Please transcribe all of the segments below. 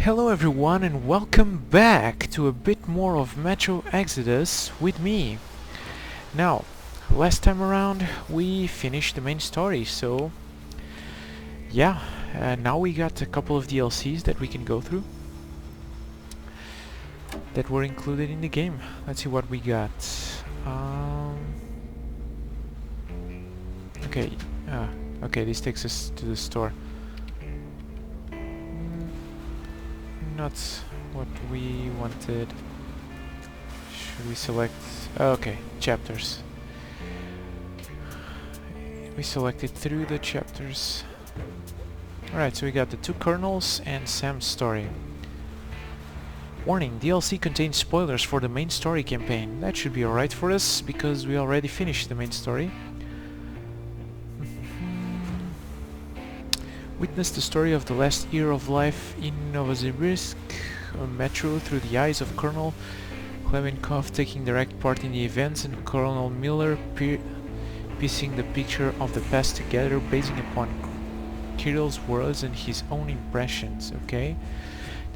Hello everyone and welcome back to a bit more of Metro Exodus with me. Now, last time around we finished the main story, so yeah, now we got a couple of DLCs that we can go through that were included in the game. Let's see what we got. Okay, okay, this takes us to the store. Not what we wanted. Should we select? Okay, chapters. We selected through the chapters. Alright, so we got the two colonels and Sam's story. Warning, DLC contains spoilers for the main story campaign. That should be alright for us, because we already finished the main story. Witness the story of the last year of life in Novosibirsk Metro through the eyes of Colonel Klemenkov taking direct part in the events and Colonel Miller piecing the picture of the past together basing upon Kirill's words and his own impressions, okay?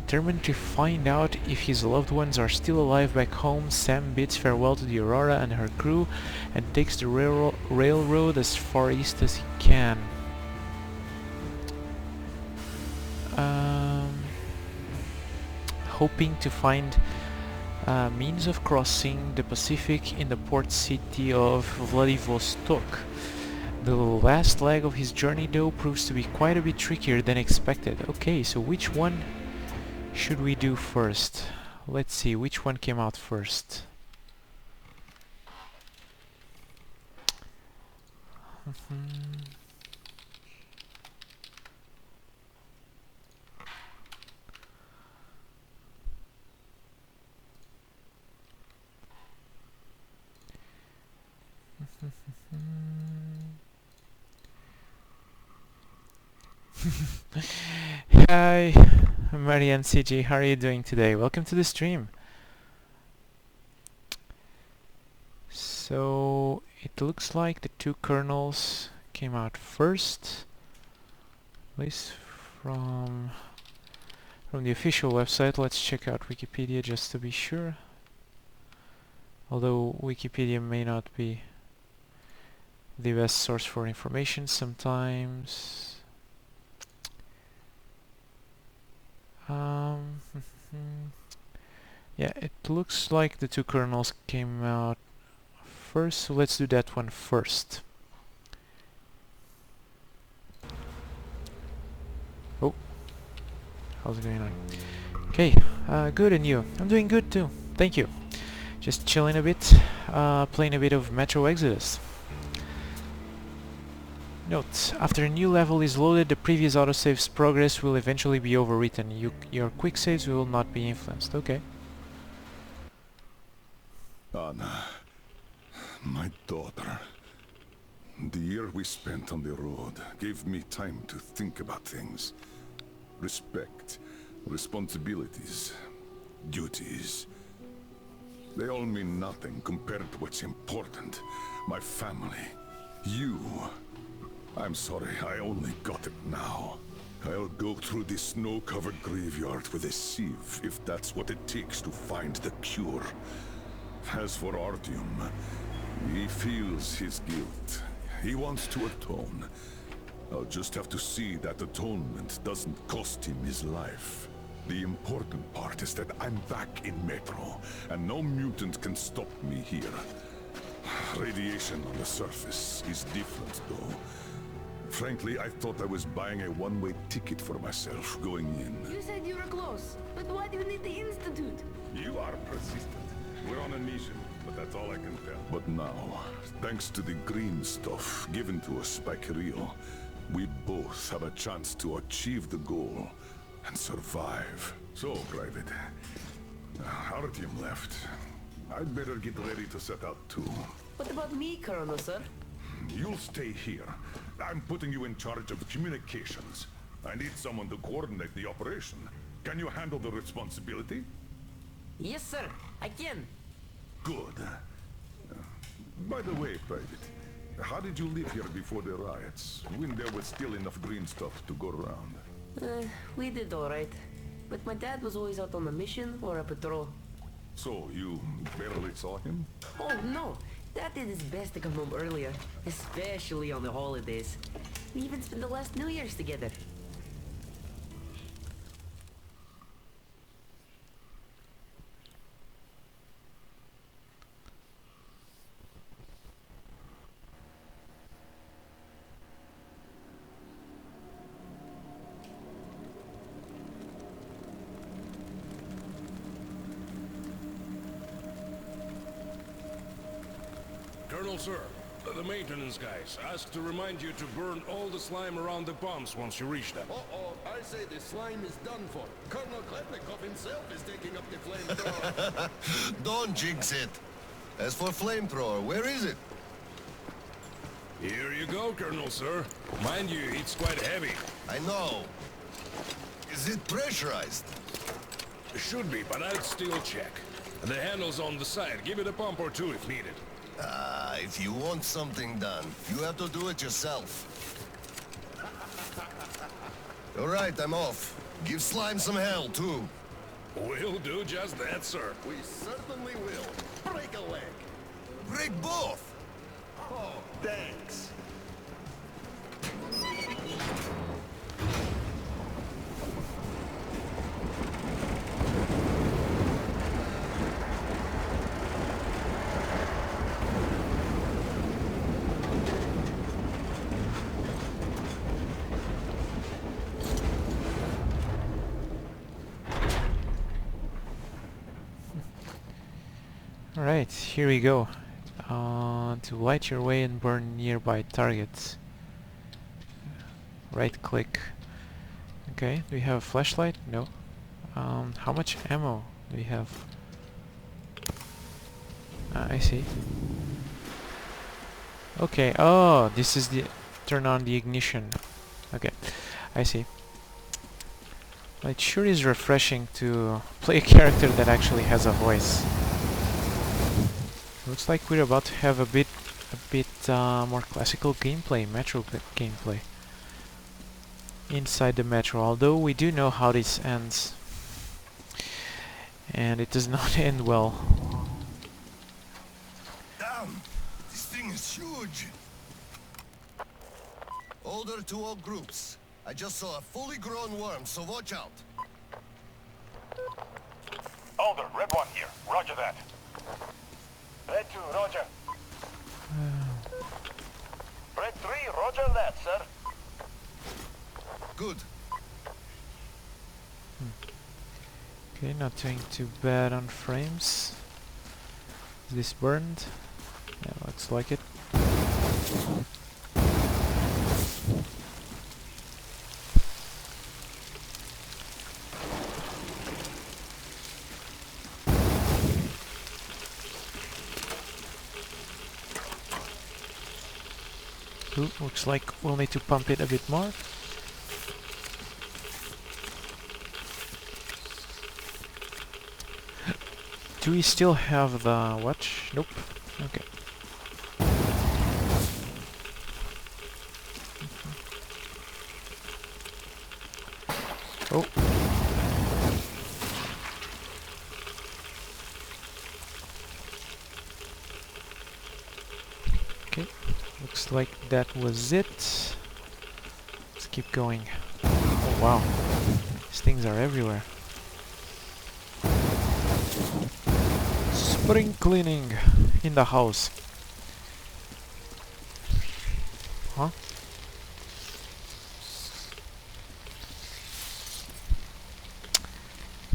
Determined to find out if his loved ones are still alive back home, Sam bids farewell to the Aurora and her crew and takes the railroad as far east as he can. Hoping to find means of crossing the Pacific in the port city of Vladivostok. The last leg of his journey though proves to be quite a bit trickier than expected. Okay, so which one should we do first? Let's see, which one came out first? Hi, Marianne CG, how are you doing today? Welcome to the stream. So, it looks like the two colonels came out first, at least from the official website. Let's check out Wikipedia just to be sure. Although Wikipedia may not be the best source for information sometimes. Yeah, it looks like the two colonels came out first, so let's do that one first. Oh, how's it going on? Okay, good, and you? I'm doing good too, thank you. Just chilling a bit, playing a bit of Metro Exodus. Note, after a new level is loaded, the previous autosave's progress will eventually be overwritten. Your quick saves will not be influenced. Okay. Anna, my daughter. The year we spent on the road gave me time to think about things. Respect, responsibilities, duties. They all mean nothing compared to what's important. My family, you. I'm sorry, I only got it now. I'll go through this snow-covered graveyard with a sieve if that's what it takes to find the cure. As for Artyom, he feels his guilt. He wants to atone. I'll just have to see that atonement doesn't cost him his life. The important part is that I'm back in Metro, and no mutant can stop me here. Radiation on the surface is different, though. Frankly, I thought I was buying a one-way ticket for myself going in. You said you were close, but why do you need the Institute? You are persistent. We're on a mission, but that's all I can tell. But now, thanks to the green stuff given to us by Kirill, we both have a chance to achieve the goal and survive. So, Private, Artyom left. I'd better get ready to set out too. What about me, Colonel, sir? You'll stay here. I'm putting you in charge of communications. I need someone to coordinate the operation. Can you handle the responsibility? Yes, sir. I can. Good. By the way, Private, how did you live here before the riots, when there was still enough green stuff to go around? We did all right. but my dad was always out on a mission or a patrol. So, you barely saw him? Oh no, Dad did his best to come home earlier, especially on the holidays. We even spent the last New Year's together. Colonel, sir, the maintenance guys asked to remind you to burn all the slime around the bombs once you reach them. Uh-oh, I say the slime is done for. Colonel Klepnikov himself is taking up the flamethrower. Don't jinx it. As for flamethrower, where is it? Here you go, Colonel, sir. Mind you, it's quite heavy. I know. Is it pressurized? Should be, but I'd still check. The handle's on the side. Give it a pump or two if needed. If you want something done, you have to do it yourself. All right, I'm off. Give Slime some hell, too. We'll do just that, sir. We certainly will. Break a leg. Break both! Oh, thanks. Alright, here we go. To light your way and burn nearby targets. Right click. Okay, do we have a flashlight? No. How much ammo do we have? I see. Okay, oh, this is the... turn on the ignition. Okay, I see. It sure is refreshing to play a character that actually has a voice. Looks like we're about to have a bit more classical gameplay, Metro gameplay inside the Metro, although we do know how this ends, and it does not end well. Damn! This thing is huge! Order to all groups. I just saw a fully grown worm, so watch out. Alder, Red 1 here. Roger that. Red 2, roger. Red 3, roger that, sir. Good. Okay, not doing too bad on frames. Is this burned? Yeah, looks like it. Ooh, looks like we'll need to pump it a bit more. Do we still have the watch? Nope. Okay. Oh. Okay. Looks like that was it. Let's keep going. Oh wow. These things are everywhere. Spring cleaning in the house. Huh?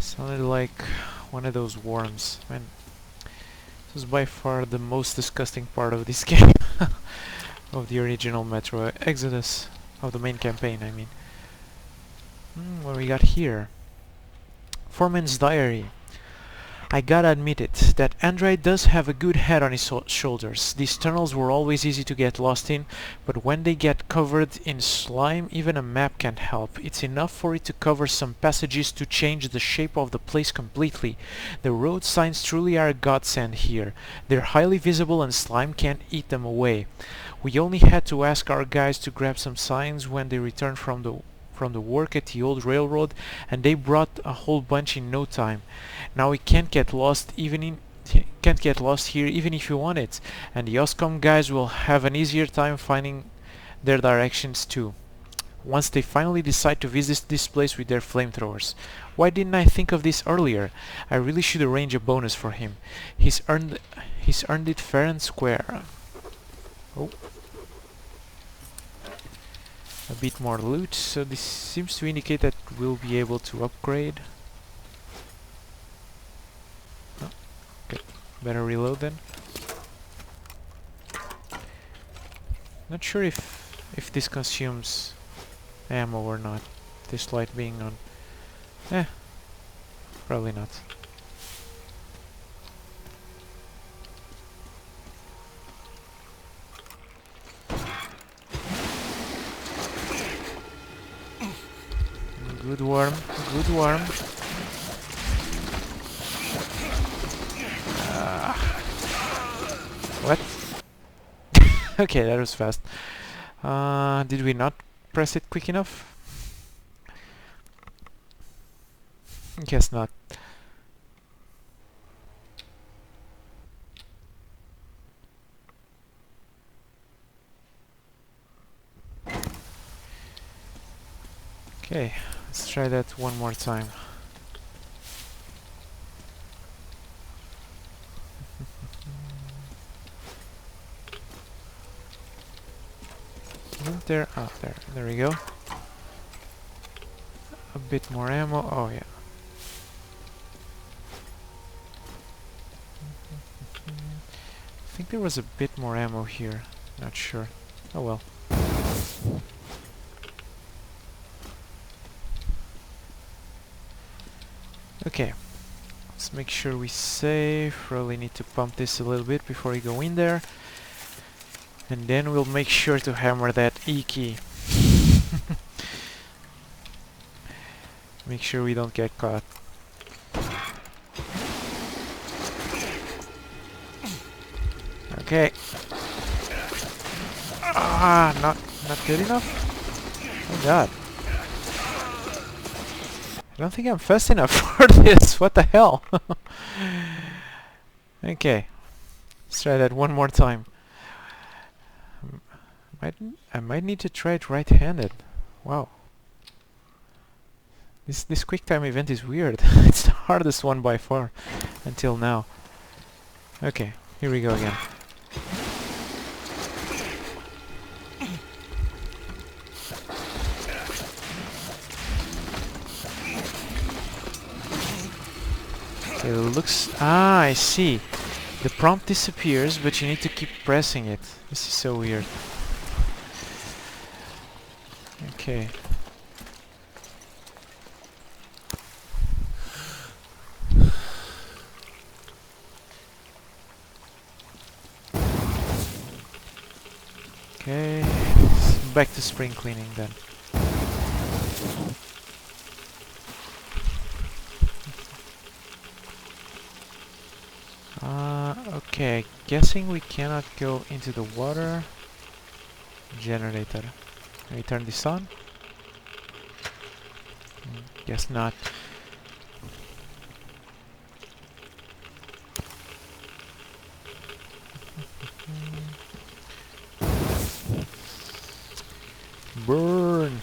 Sounded like one of those worms. Man, this is by far the most disgusting part of this game. Of the original Metro Exodus. Of the main campaign, I mean. What we got here? Foreman's diary. I gotta admit it, that android does have a good head on his shoulders. These tunnels were always easy to get lost in, but when they get covered in slime, even a map can't help. It's enough for it to cover some passages to change the shape of the place completely. The road signs truly are a godsend here. They're highly visible and slime can't eat them away. We only had to ask our guys to grab some signs when they returned from the from the work at the old railroad, and they brought a whole bunch in no time. Now we can't get lost here even if you want it, and the Oscom guys will have an easier time finding their directions too, once they finally decide to visit this place with their flamethrowers. Why didn't I think of this earlier? I really should arrange a bonus for him. He's earned it fair and square. Oh. A bit more loot, so this seems to indicate that we'll be able to upgrade. Oh, okay, better reload then. Not sure if this consumes ammo or not, this light being on. Probably not. Good worm, good worm. What? Okay, that was fast. Did we not press it quick enough? Guess not. Okay, let's try that one more time. Isn't there? Oh, there we go. A bit more ammo. Oh yeah. I think there was a bit more ammo here. Not sure. Oh well. Okay. Let's make sure we save. Probably need to pump this a little bit before we go in there. And then we'll make sure to hammer that E key. Make sure we don't get caught. Okay. Not good enough? Oh god. I don't think I'm fast enough for this. What the hell? Okay. Let's try that one more time. I might need to try it right-handed. Wow. This quick time event is weird. It's the hardest one by far until now. Okay, here we go again. Okay, it looks... I see. The prompt disappears, but you need to keep pressing it. This is so weird. Okay. Okay, back to spring cleaning then. Okay, guessing we cannot go into the water. Generator. Can we turn this on? Guess not. Burn!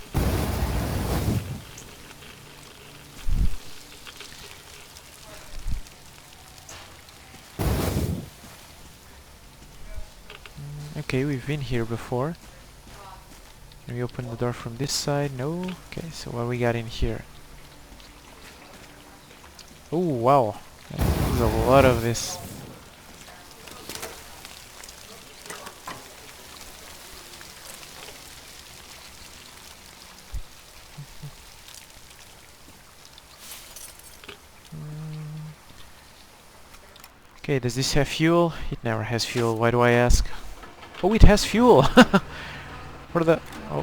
Okay, we've been here before. Can we open the door from this side? No? Okay, so what we got in here? Oh wow! There's a lot of this. Okay, does this have fuel? It never has fuel. Why do I ask? Oh, it has fuel! For the... oh.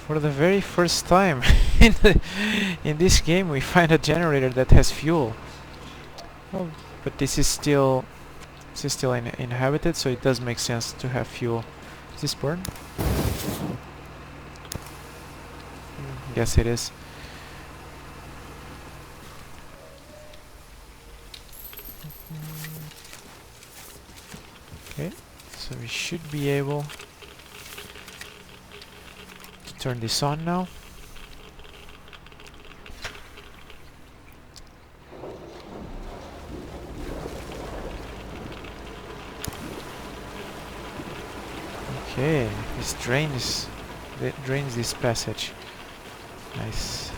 For the very first time in this game we find a generator that has fuel. Oh, but this is still inhabited, so it does make sense to have fuel. Is this burn? Guess it is. Okay, so we should be able to turn this on now. Okay, this drains this passage. Nice.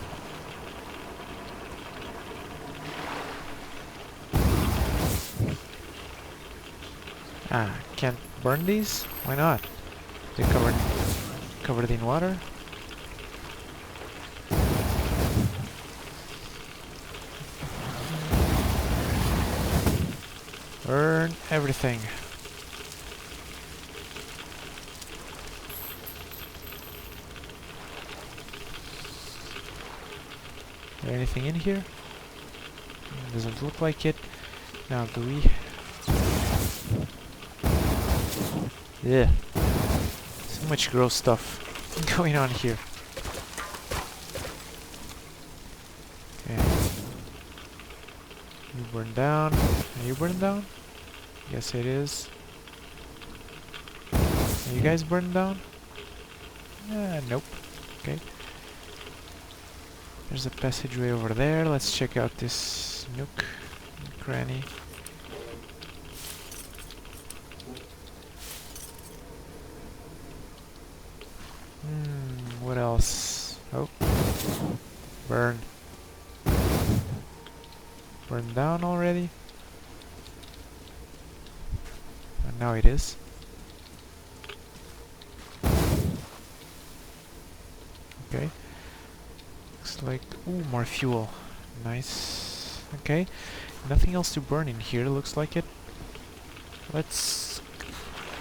Ah, can't burn these? Why not? They're covered in water. Burn everything. Is there anything in here? Doesn't look like it. Now do we... Yeah. So much gross stuff going on here. Okay. You burn down. Are you burn down? Yes it is. Are you guys burned down? Nope. Okay. There's a passageway over there. Let's check out this nook, cranny. What else? Oh, burn. Burned down already? And now it is. Okay. Looks like... ooh, more fuel. Nice. Okay. Nothing else to burn in here, looks like it. Let's...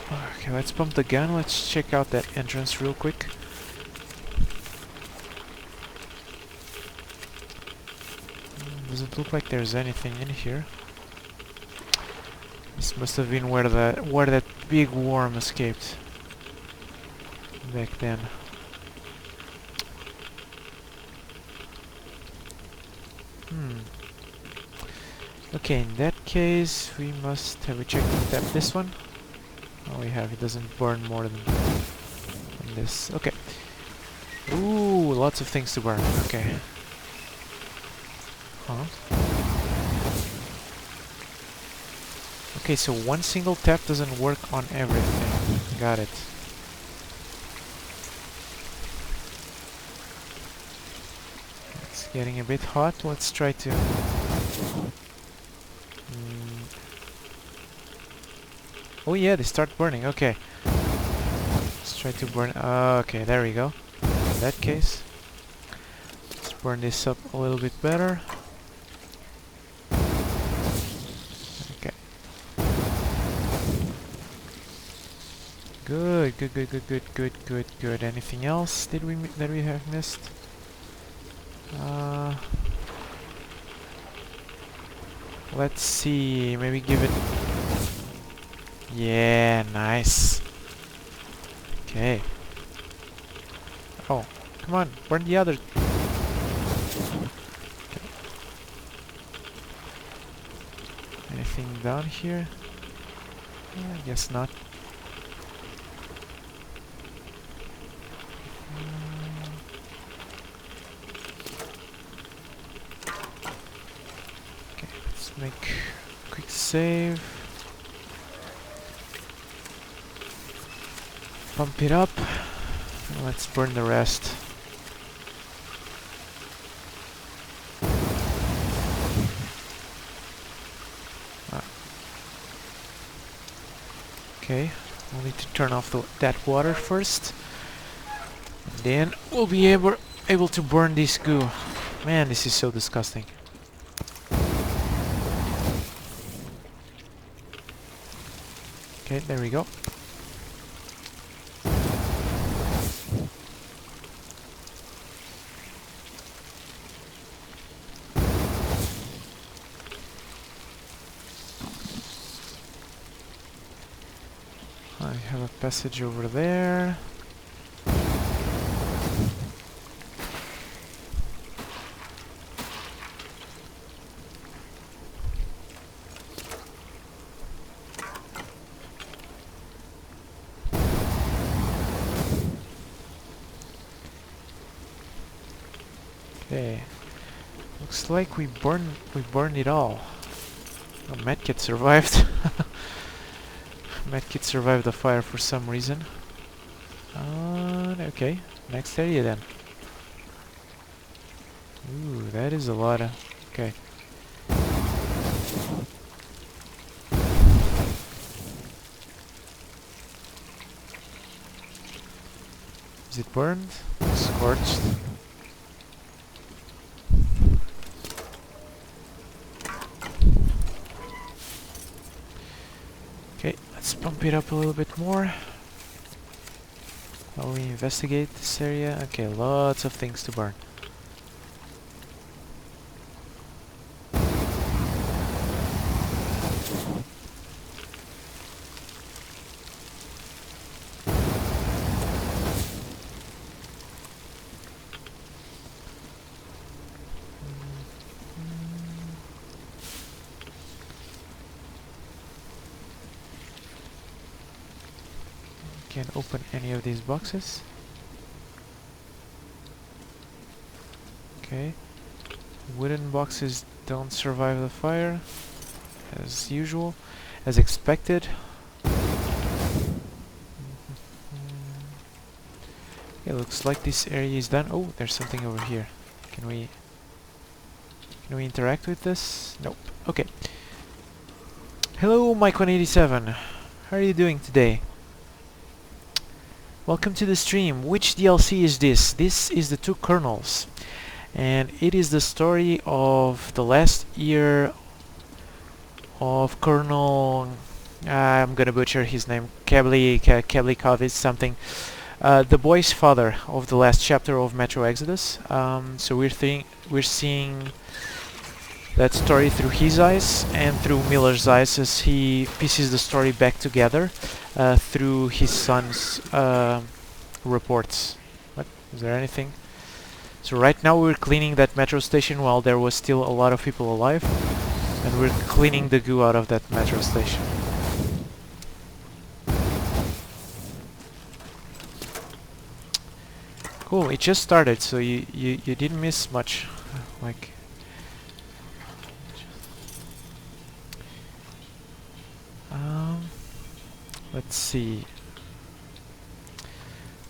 okay, let's pump the gun. Let's check out that entrance real quick. Doesn't look like there's anything in here. This must have been where that big worm escaped back then. Okay, in that case we must have we checked this one? Oh, we have. It doesn't burn more than this. Okay. Ooh, lots of things to burn. Okay. Huh? Okay, so one single tap doesn't work on everything. Got it. It's getting a bit hot. Let's try to... oh yeah, they start burning. Okay. Let's try to burn... okay, there we go. In that case, let's burn this up a little bit better. Okay. Good, good, good, good, good, good, good, good. Anything else that we have missed? Let's see. Maybe give it... yeah, nice. Okay. Oh, come on, burn the other. Okay. Anything down here? I guess not. Okay, let's make a quick save. Pump it up. Let's burn the rest. Okay, we'll need to turn off that water first. And then we'll be able to burn this goo. Man, this is so disgusting. Okay, there we go. I have a passage over there. Okay. Looks like we burned it all. Oh, Medkit survived. Medkit survived the fire for some reason. Okay, next area then. Ooh, that is a lot of... Okay. Is it burned? Scorched? Okay, let's pump it up a little bit more while we investigate this area. Okay, lots of things to burn. Can't open any of these boxes. Okay. Wooden boxes don't survive the fire, as usual, as expected. It looks like this area is done. Oh, there's something over here. Can we interact with this? Nope. Okay. Hello, Mike187. How are you doing today? Welcome to the stream. Which DLC is this? This is the Two Colonels, and it is the story of the last year of Colonel... I'm gonna butcher his name. Keblikov is something. The boy's father of the last chapter of Metro Exodus. So we're seeing that story through his eyes and through Miller's eyes as he pieces the story back together through his son's reports. What? Is there anything? So right now we're cleaning that metro station while there was still a lot of people alive, and we're cleaning the goo out of that metro station. Cool, it just started, so you didn't miss much. Like, let's see.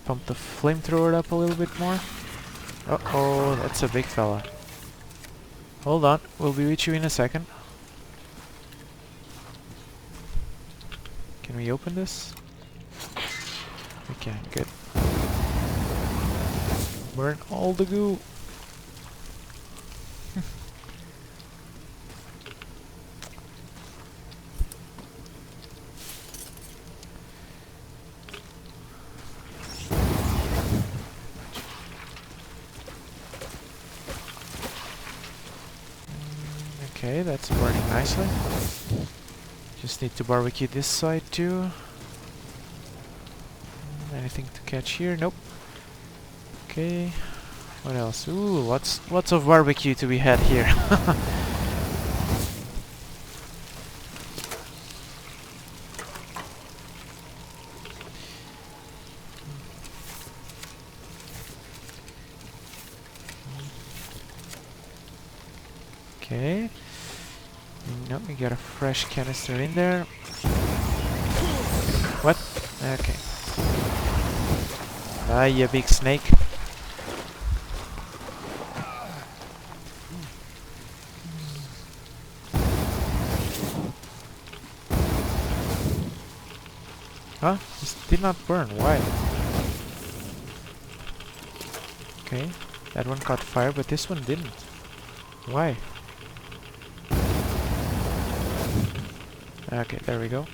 Pump the flamethrower up a little bit more. Uh-oh, that's a big fella. Hold on, we'll be with you in a second. Can we open this? We can, good. Burn all the goo. Okay, that's burning nicely. Just need to barbecue this side too. Anything to catch here? Nope. Okay. What else? Ooh, lots of barbecue to be had here. Okay. No, we got a fresh canister in there. What? Okay. Ah, you big snake. Huh? This did not burn. Why? Okay. That one caught fire, but this one didn't. Why? Okay, there we go.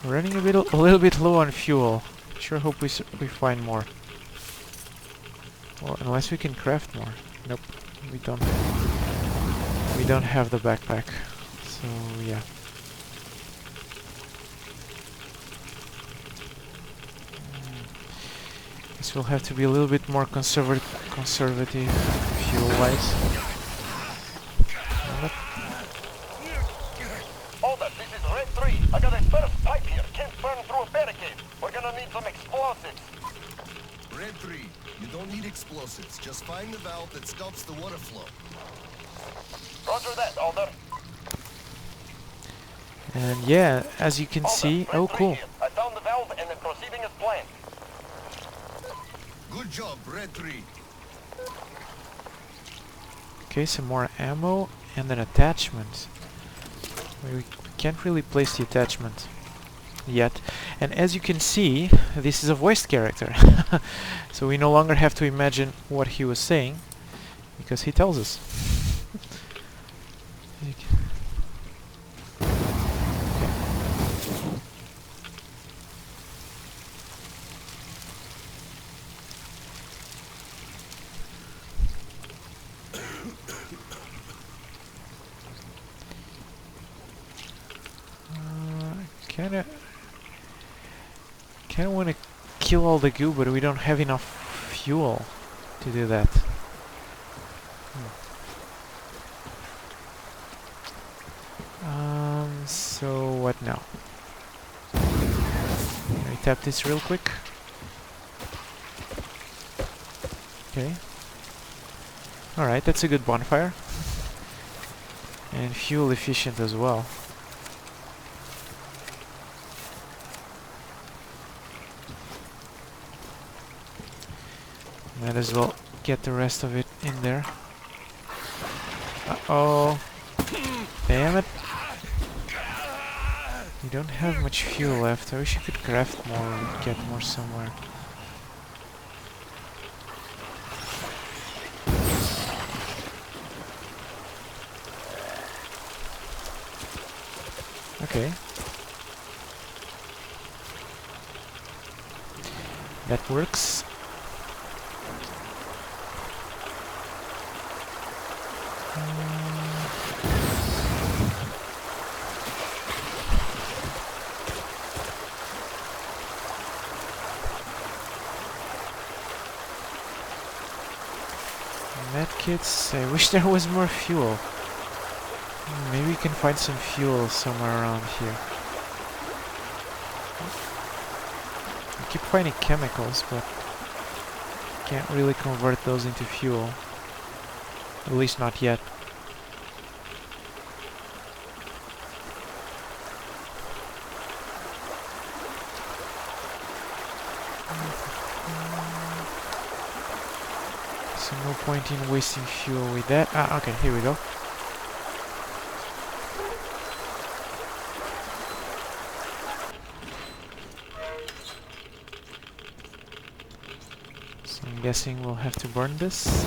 Running a little bit low on fuel. Sure hope we find more. Well, unless we can craft more. Nope, we don't. We don't have the backpack. So yeah. This will have to be a little bit more conservative fuel-wise. Hold up, this is Red 3. I got a first pipe here. Can't burn through a barricade. We're gonna need some explosives. Red 3, you don't need explosives. Just find the valve that stops the water flow. Roger that, Alder. And yeah, as you can see, Red oh 3 cool. here. I found the valve and I'm proceeding as planned. Good job, Red 3. Okay, some more ammo and an attachment. We can't really place the attachment yet. And as you can see, this is a voiced character. So we no longer have to imagine what he was saying, because he tells us. Kinda wanna kill all the goo, but we don't have enough fuel to do that. So what now? Can we tap this real quick? Okay. Alright, that's a good bonfire. And fuel efficient as well. Might as well get the rest of it in there. Uh-oh. Damn it. We don't have much fuel left. I wish I could craft more and get more somewhere. Okay. That works. Medkits. I wish there was more fuel. Maybe we can find some fuel somewhere around here. I keep finding chemicals, but can't really convert those into fuel. At least not yet. So no point in wasting fuel with that. Ah, okay, here we go. So I'm guessing we'll have to burn this.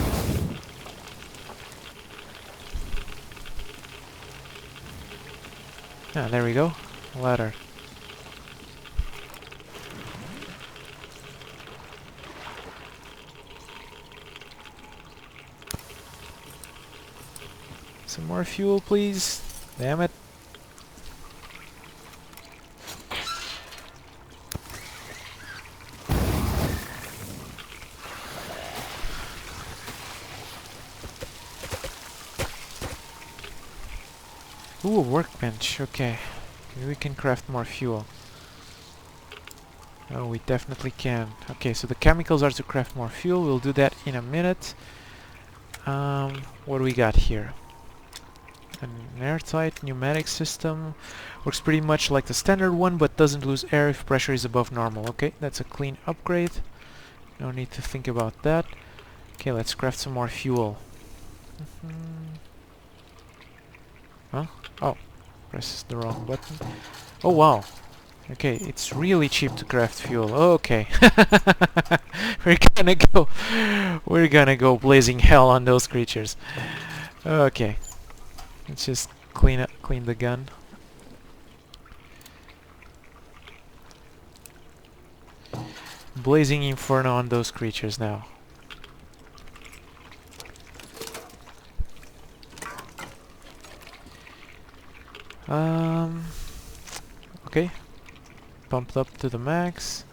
Ah, there we go. Ladder. Some more fuel, please. Damn it. Ooh, a workbench. Okay. Maybe we can craft more fuel. Oh, we definitely can. Okay, so the chemicals are to craft more fuel. We'll do that in a minute. What do we got here? An airtight pneumatic system. Works pretty much like the standard one, but doesn't lose air if pressure is above normal. Okay, that's a clean upgrade. No need to think about that. Okay, let's craft some more fuel. Huh? Oh, press the wrong button. Oh wow. Okay, it's really cheap to craft fuel. Okay. We're gonna go blazing hell on those creatures. Okay. Let's just clean the gun. Blazing inferno on those creatures now. Okay. Pumped up to the max.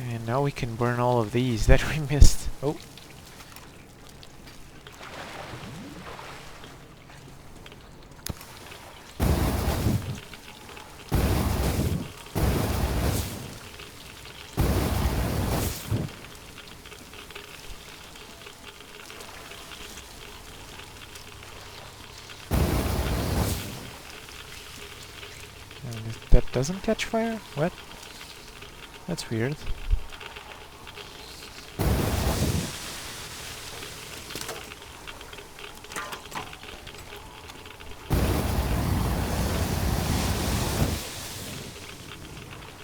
And now we can burn all of these that we missed. Oh. And if that doesn't catch fire? What? That's weird.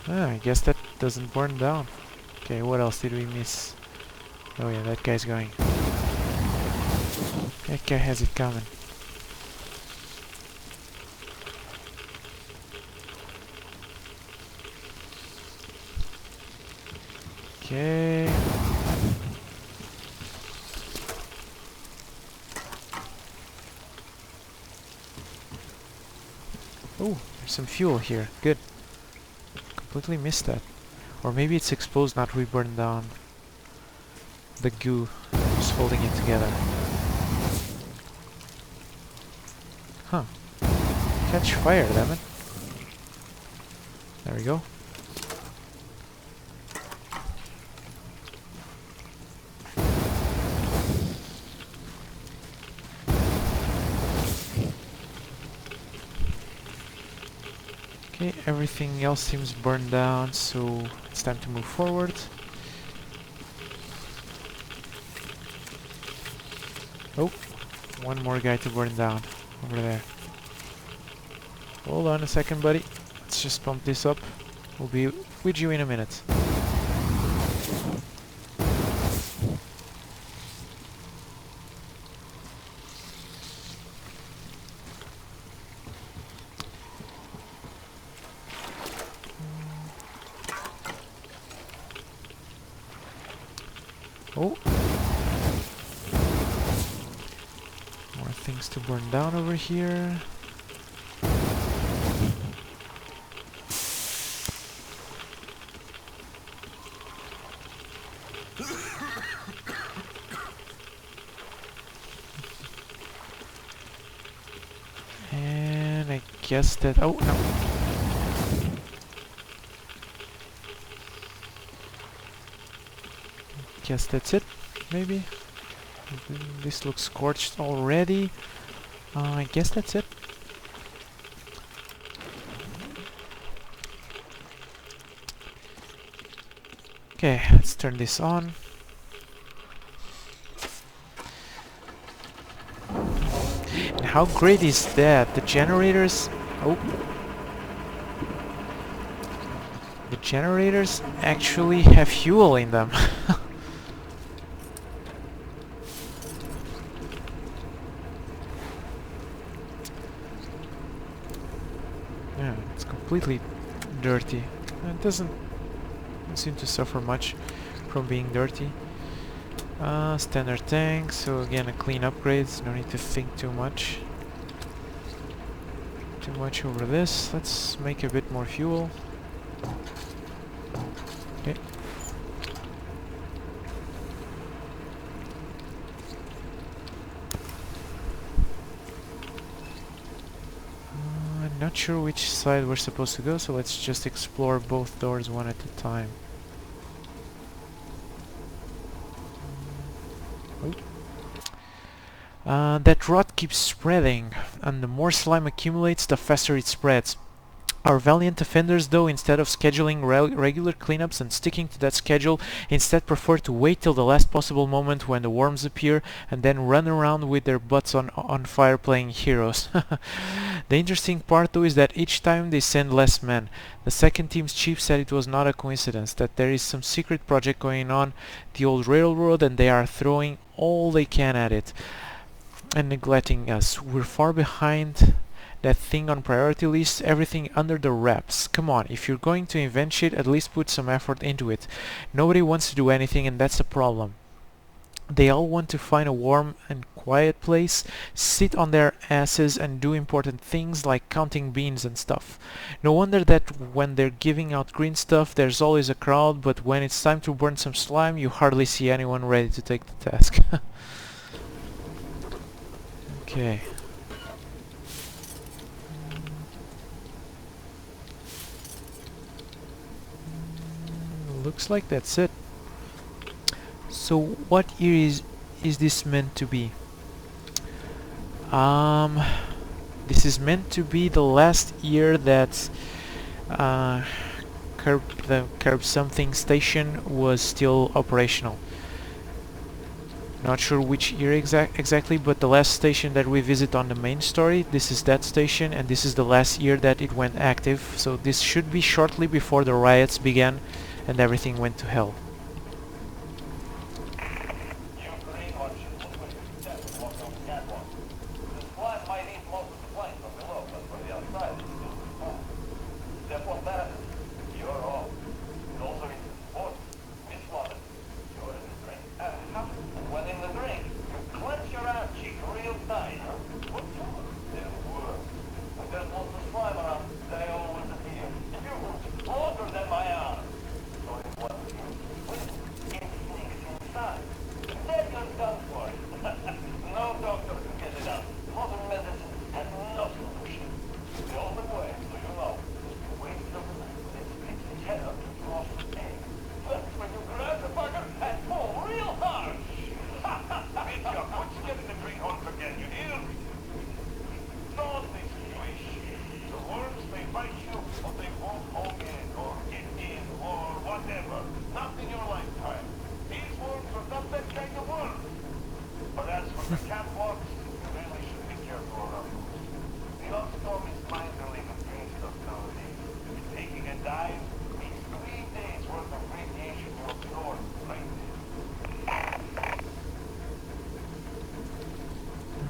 Ah, I guess that doesn't burn down. Okay, what else did we miss? Oh yeah, that guy's going. That guy has it coming. Okay. Oh, there's some fuel here. Good. Completely missed that. Or maybe it's exposed, not we burned down the goo just holding it together. Huh. Catch fire, damn it. There we go. Okay, everything else seems burned down, so it's time to move forward. Oh, one more guy to burn down over there. Hold on a second, buddy. Let's just pump this up. We'll be with you in a minute. Oh! More things to burn down over here. And I guess that... oh, no! Guess that's it, maybe? This looks scorched already. I guess that's it. Okay, let's turn this on. And how great is that? The generators... oh! The generators actually have fuel in them. Yeah, it's completely dirty. It doesn't seem to suffer much from being dirty. Standard tank, so again a clean upgrades, no need to think too much over this. Let's make a bit more fuel. Okay. I'm not sure which side we're supposed to go, so let's just explore both doors one at a time. That rot keeps spreading, and the more slime accumulates, the faster it spreads. Our valiant defenders, though, instead of scheduling regular cleanups and sticking to that schedule, instead prefer to wait till the last possible moment when the worms appear and then run around with their butts on fire playing heroes. The interesting part, though, is that each time they send less men. The second team's chief said it was not a coincidence, that there is some secret project going on the old railroad and they are throwing all they can at it and neglecting us. We're far behind that thing on priority list, everything under the wraps. Come on, if you're going to invent shit, at least put some effort into it. Nobody wants to do anything, and that's the problem. They all want to find a warm and quiet place, sit on their asses and do important things like counting beans and stuff. No wonder that when they're giving out green stuff there's always a crowd, but when it's time to burn some slime you hardly see anyone ready to take the task. Okay. Looks like that's it. So what year is this meant to be? This is meant to be the last year that the Curb Something station was still operational. Not sure which year exactly, but the last station that we visit on the main story, this is that station, and this is the last year that it went active, so this should be shortly before the riots began and everything went to hell.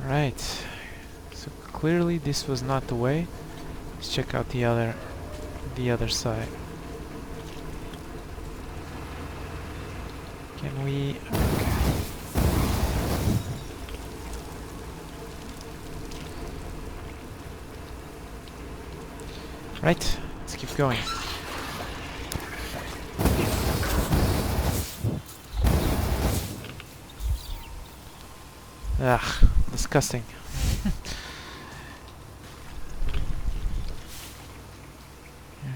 Right, so clearly this was not the way. Let's check out the other side. Can we? Okay. Right, let's keep going. Ugh, disgusting. Yeah.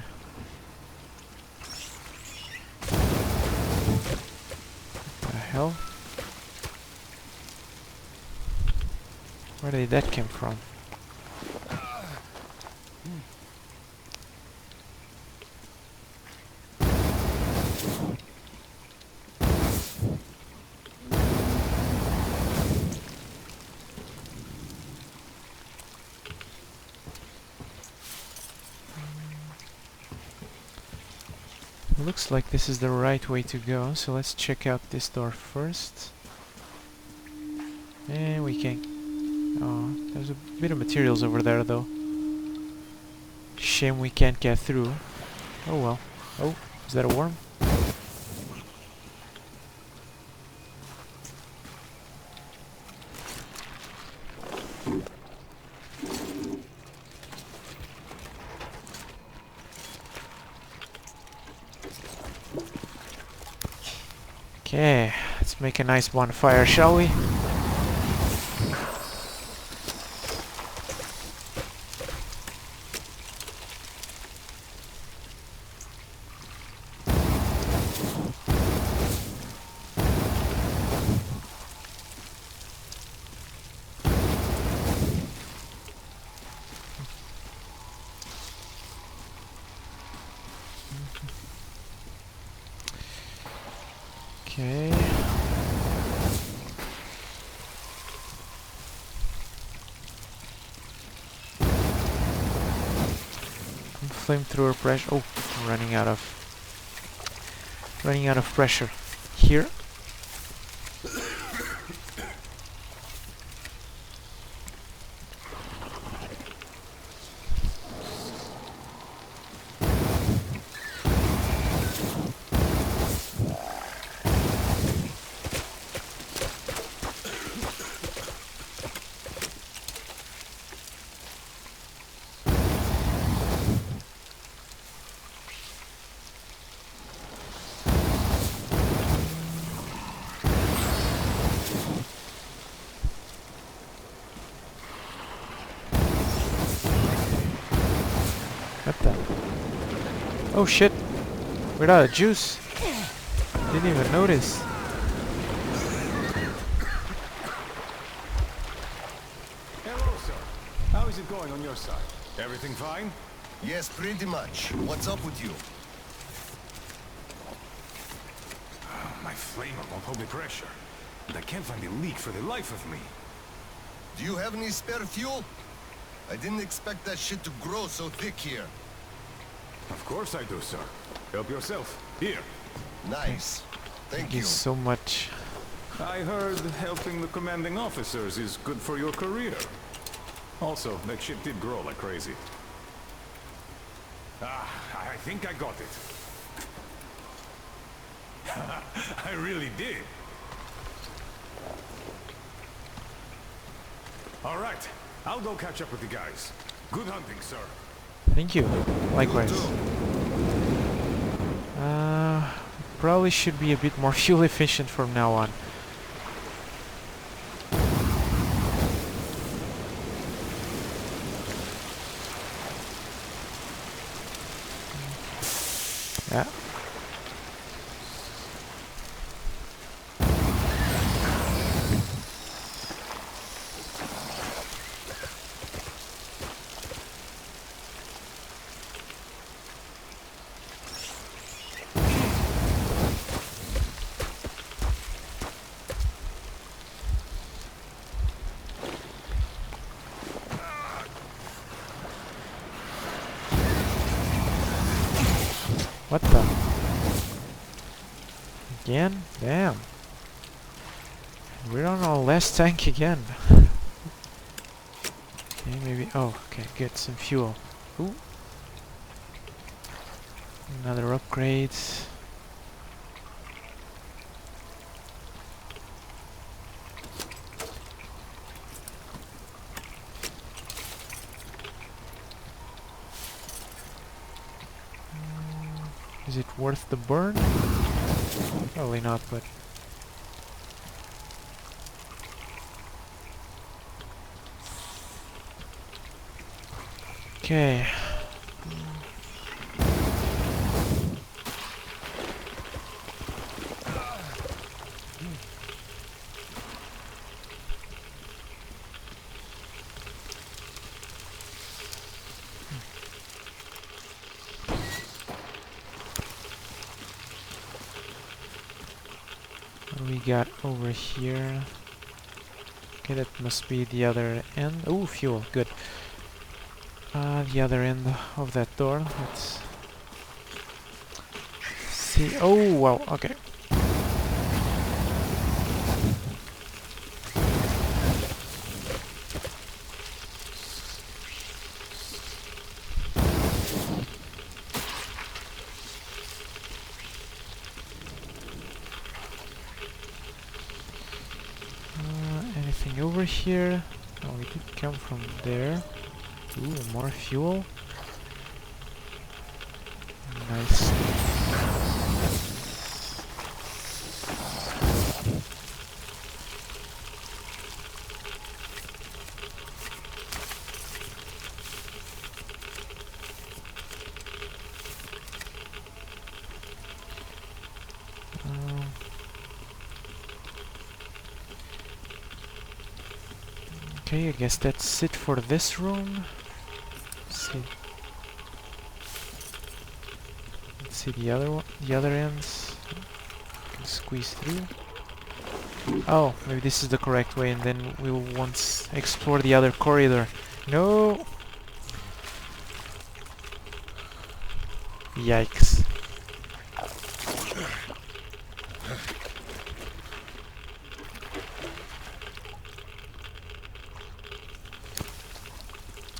What the hell? Where did that come from? Looks like this is the right way to go, so let's check out this door first. And we can... Oh, there's a bit of materials over there though. Shame we can't get through. Oh well. Oh, is that a worm? Okay, let's make a nice bonfire, shall we? Okay. Flamethrower pressure. Oh, running out of pressure. Here. Oh shit! We're out of juice. Didn't even notice. Hello, sir. How is it going on your side? Everything fine? Yes, pretty much. What's up with you? My flamer won't hold the pressure. And I can't find the leak for the life of me. Do you have any spare fuel? I didn't expect that shit to grow so thick here. Of course I do, sir. Help yourself. Here. Nice. Thank you. So much. I heard helping the commanding officers is good for your career. Also, that shit did grow like crazy. I think I got it. I really did. All right, I'll go catch up with the guys. Good hunting, sir. Thank you. Likewise. Probably should be a bit more fuel efficient from now on. Yeah. What the? Again? Damn. We're on our last tank again. Okay, maybe. Oh, okay, get some fuel. Ooh. Another upgrade. Is it worth the burn? Probably not, but... Okay. What do we got over here? Okay, that must be the other end. Oh, fuel, good. The other end of that door. Let's see. Oh, wow, okay. Anything over here? Oh, we did come from there. Ooh, more fuel. Nice. Okay, I guess that's it for this room. Let's see the other one, the other ends. Can squeeze through. Oh, maybe this is the correct way, and then we'll once explore the other corridor. No. Yikes.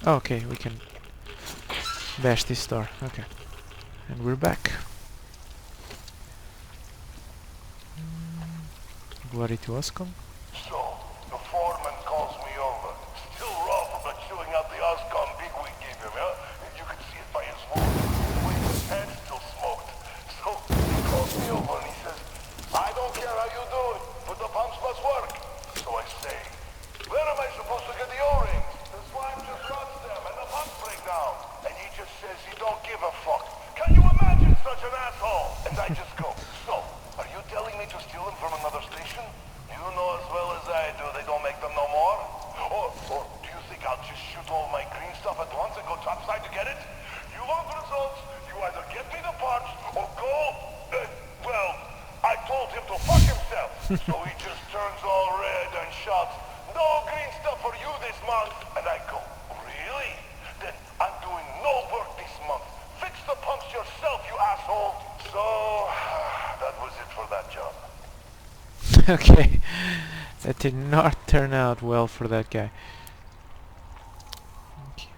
Okay, we can bash this door. Okay. And we're back. Glory to Oscom. So, the foreman calls me over. Still raw from the chewing out the Oscom bigwig gave him, huh? You can see it by his wound. The way his head still smoked. So, he calls me over and he says, I don't care how you do it, but the pumps must work. So I say, where am I supposed to get the O-rings? The slime just rots them and the pumps break down. And he just says he don't give a fuck. Can you imagine? So he just turns all red and shouts, "No green stuff for you this month!" And I go, "Really? Then I'm doing no work this month. Fix the pumps yourself, you asshole!" So, that was it for that job. Okay, that did not turn out well for that guy. Okay.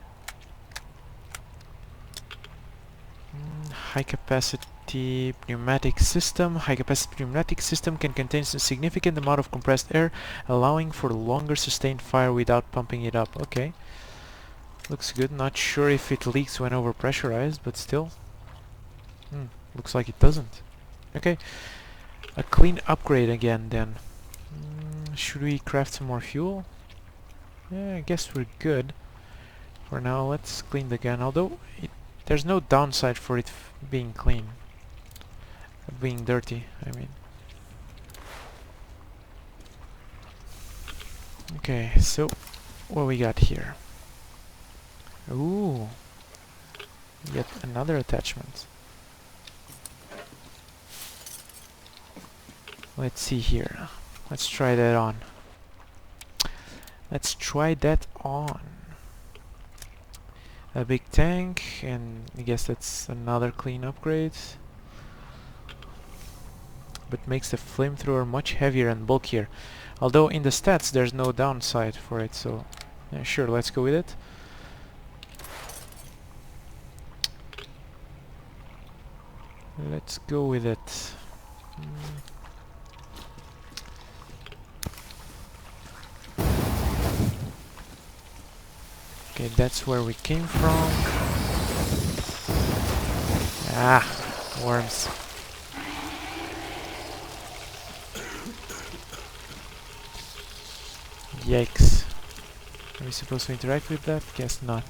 High capacity pneumatic system. High capacity pneumatic system can contain a significant amount of compressed air, allowing for longer sustained fire without pumping it up. Okay. Looks good. Not sure if it leaks when over pressurized, but still. Looks like it doesn't. Okay. A clean upgrade again then. Should we craft some more fuel? Yeah, I guess we're good. For now, let's clean the gun. Although, there's no downside for it being clean. Being dirty, I mean. Okay, so what we got here? Ooh, yet another attachment. Let's see here. Let's try that on. Let's try that on. A big tank, and I guess that's another clean upgrade. But makes the flamethrower much heavier and bulkier. Although in the stats there's no downside for it, so yeah, sure, let's go with it. Let's go with it. Okay, that's where we came from. Ah, worms. Yikes. Are we supposed to interact with that? Guess not.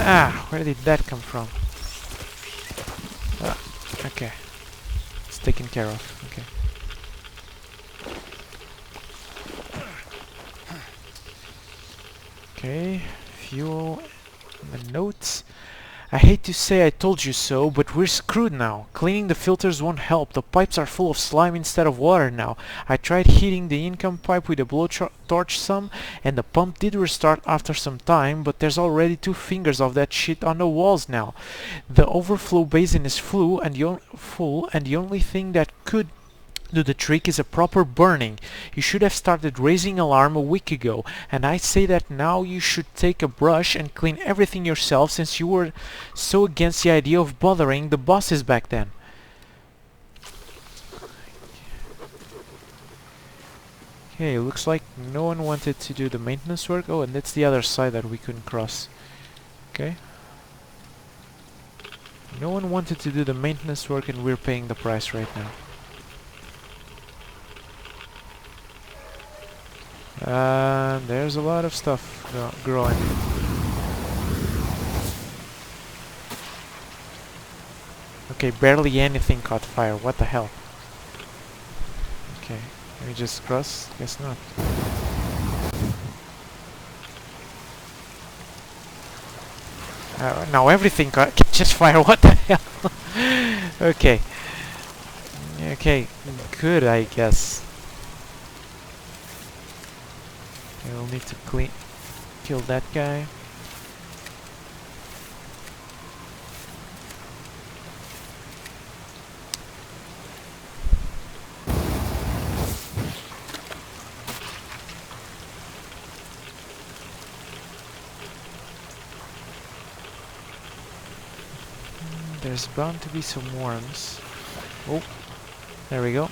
Ah, where did that come from? Ah, okay. It's taken care of. Okay. Okay, fuel and the notes. I hate to say I told you so, but we're screwed now. Cleaning the filters won't help. The pipes are full of slime instead of water now. I tried heating the income pipe with a blowtorch some, and the pump did restart after some time, but there's already 2 fingers of that shit on the walls now. The overflow basin is full, and the only thing that could do the trick is a proper burning. You should have started raising alarm a week ago, and I say that now you should take a brush and clean everything yourself, since you were so against the idea of bothering the bosses back then. Okay, looks like no one wanted to do the maintenance work. Oh, and that's the other side that we couldn't cross. Okay. No one wanted to do the maintenance work, and we're paying the price right now. There's a lot of stuff growing. Okay, barely anything caught fire. What the hell? Okay, can we just cross? Guess not. Now everything catches fire. What the hell? Okay. Okay, good, I guess. We'll need to kill that guy. There's bound to be some worms. Oh, there we go.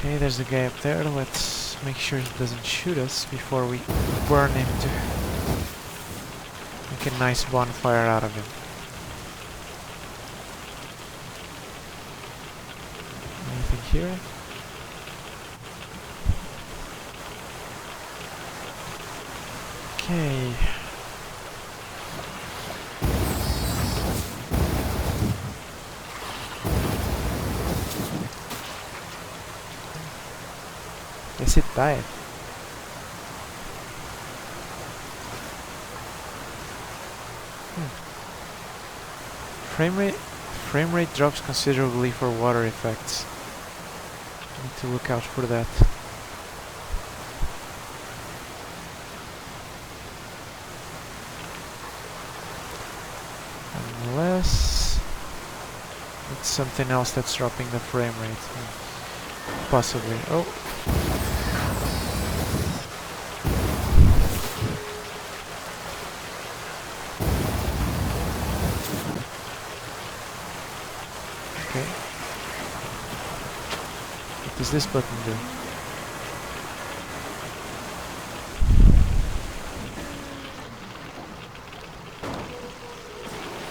Okay, there's a guy up there. Let's make sure he doesn't shoot us before we burn him to make a nice bonfire out of him. here. Okay. Guess it died. Frame rate drops considerably for water effects. Need to look out for that. Unless it's something else that's dropping the frame rate. Possibly. Oh. Okay. What does this button do?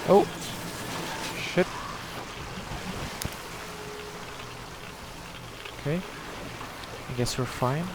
Oh! Shit. Okay. I guess we're fine.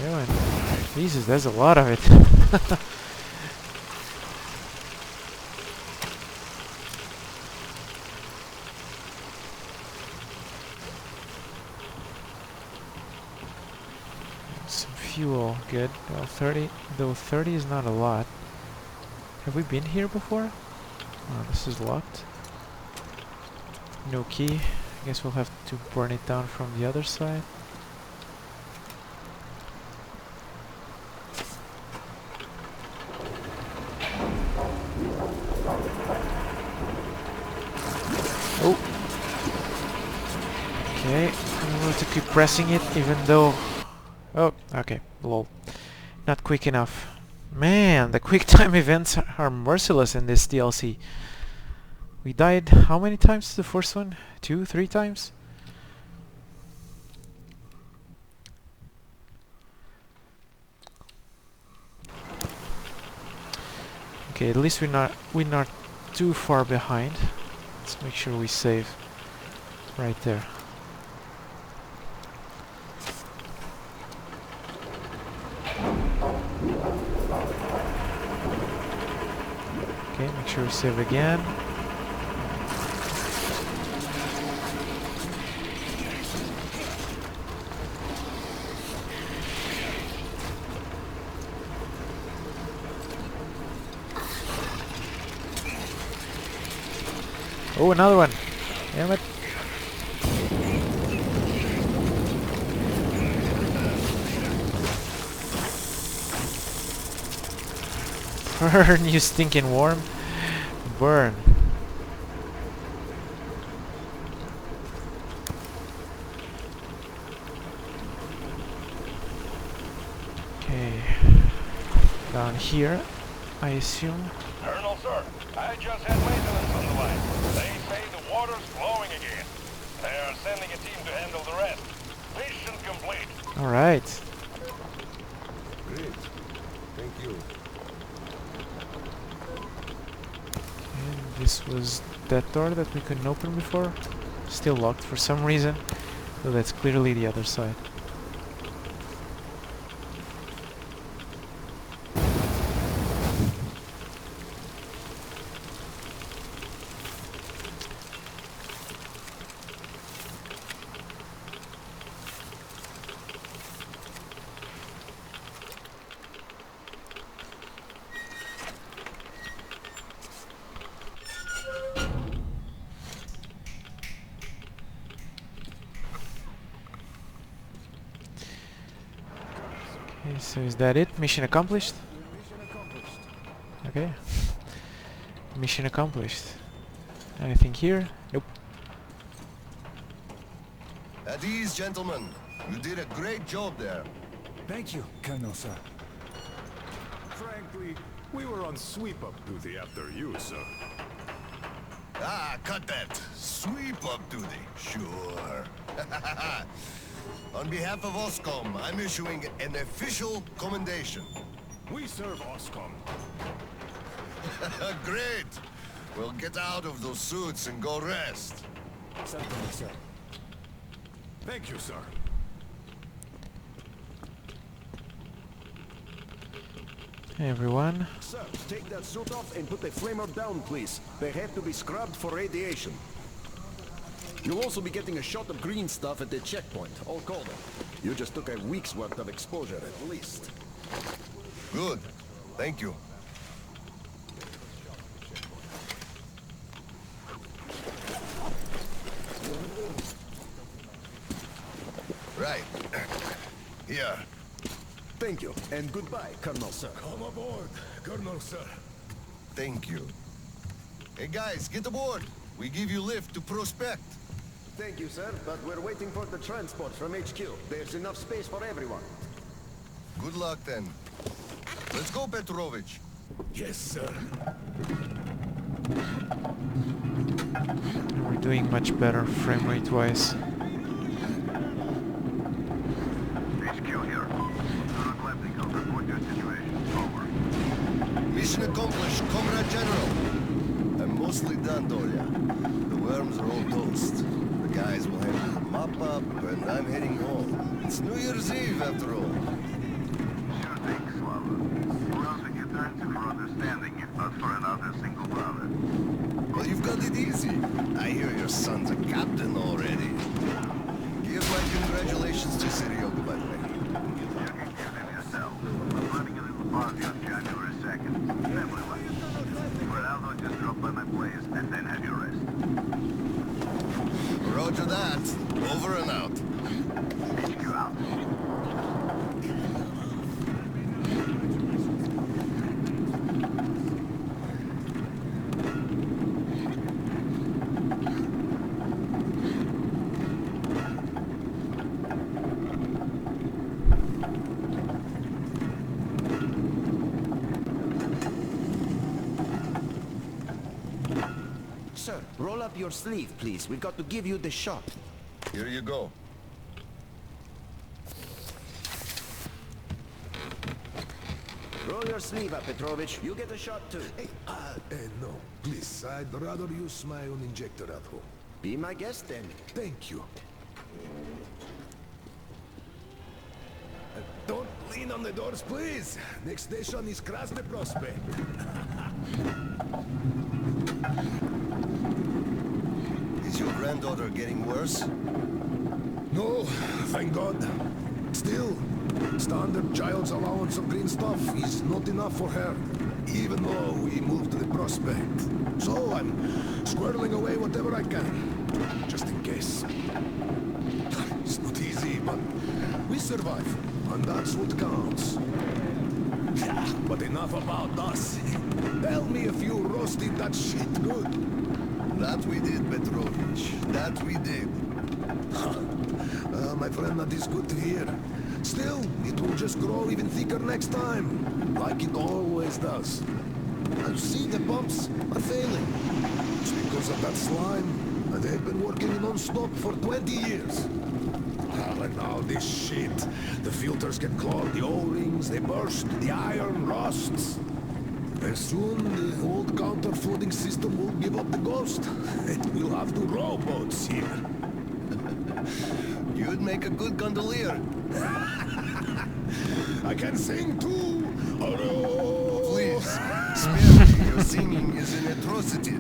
Yeah, man. Jesus, there's a lot of it. Some fuel, good. Well, 30, though 30 is not a lot. Have we been here before? Oh, this is locked. No key. I guess we'll have to burn it down from the other side. Oh! Okay, I'm going to keep pressing it even though... Oh, okay, lol. Not quick enough. Man, the quick time events are merciless in this DLC. We died how many times to the first one? 2, 3 times? Okay, at least we're not too far behind. Let's make sure we save right there. Okay, make sure we save again. Oh, another one! Damn it! Burn, you stinking worm! Burn! Okay, down here, I assume. Colonel, sir, I just had maintenance on the line. They say the water's flowing again. They're sending a team to handle the rest. Mission complete. All right. Great. Thank you. And this was that door that we couldn't open before. Still locked for some reason. So that's clearly the other side. Okay, so is that it? Mission accomplished? Okay. Mission accomplished. Anything here? Nope. At ease, gentlemen. You did a great job there. Thank you, Colonel, sir. Frankly, we were on sweep-up duty after you, sir. Ah, cut that. Sweep-up duty. Sure. On behalf of OSCOM, I'm issuing an official commendation. We serve OSCOM. Great. Well, get out of those suits and go rest. Certainly, sir. Thank you, sir. Hey everyone. Sir, take that suit off and put the flamer down, please. They have to be scrubbed for radiation. You'll also be getting a shot of green stuff at the checkpoint, all colder. You just took a week's worth of exposure at least. Good. Thank you. Right. Here. Thank you, and goodbye, Colonel, sir. Come aboard, Colonel, sir. Thank you. Hey guys, get aboard. We give you lift to Prospect. Thank you, sir, but we're waiting for the transport from HQ. There's enough space for everyone. Good luck then. Let's go, Petrovich. Yes, sir. We're doing much better frame rate wise. Mission accomplished, Comrade General. I'm mostly done, Dolia. The worms are all toast. The guys will handle the mop-up, and I'm heading home. It's New Year's Eve, after all. Sure thing, Slava. Who else would you turn to for understanding if not for another single brother? Well, you've got it easy. I hear your son's a captain already. Give my congratulations to Seryoga, by the way. You can give them yourself. I'm running a little party on January 2nd. Family life. Ronaldo just dropped by my place, and then have your rest. Roger that. Over and out. HQ out. Sir, roll up your sleeve, please. We've got to give you the shot. Here you go. Roll your sleeve up, Petrovich. You get a shot, too. Hey, no. Please, I'd rather use my own injector at home. Be my guest, then. Thank you. Don't lean on the doors, please. Next station is Krasny Prospect. Is your granddaughter getting worse? No, thank God. Still, standard child's allowance of green stuff is not enough for her, even though we moved to the Prospect. So I'm squirreling away whatever I can, just in case. It's not easy, but we survive, and that's what counts. But enough about us. Tell me if you roasted that shit good. That we did, Petrovich. That we did. My friend, that is good to hear. Still, it will just grow even thicker next time, like it always does. And see, the pumps are failing. It's because of that slime, and they've been working non-stop for 20 years. And now this shit. The filters get clogged, the O-rings, they burst, the iron rusts. And soon, the old counter-flooding system will give up the ghost. And we'll have to row boats here. You'd make a good gondolier. I can sing too! Please, spare me. Your singing is an atrocity.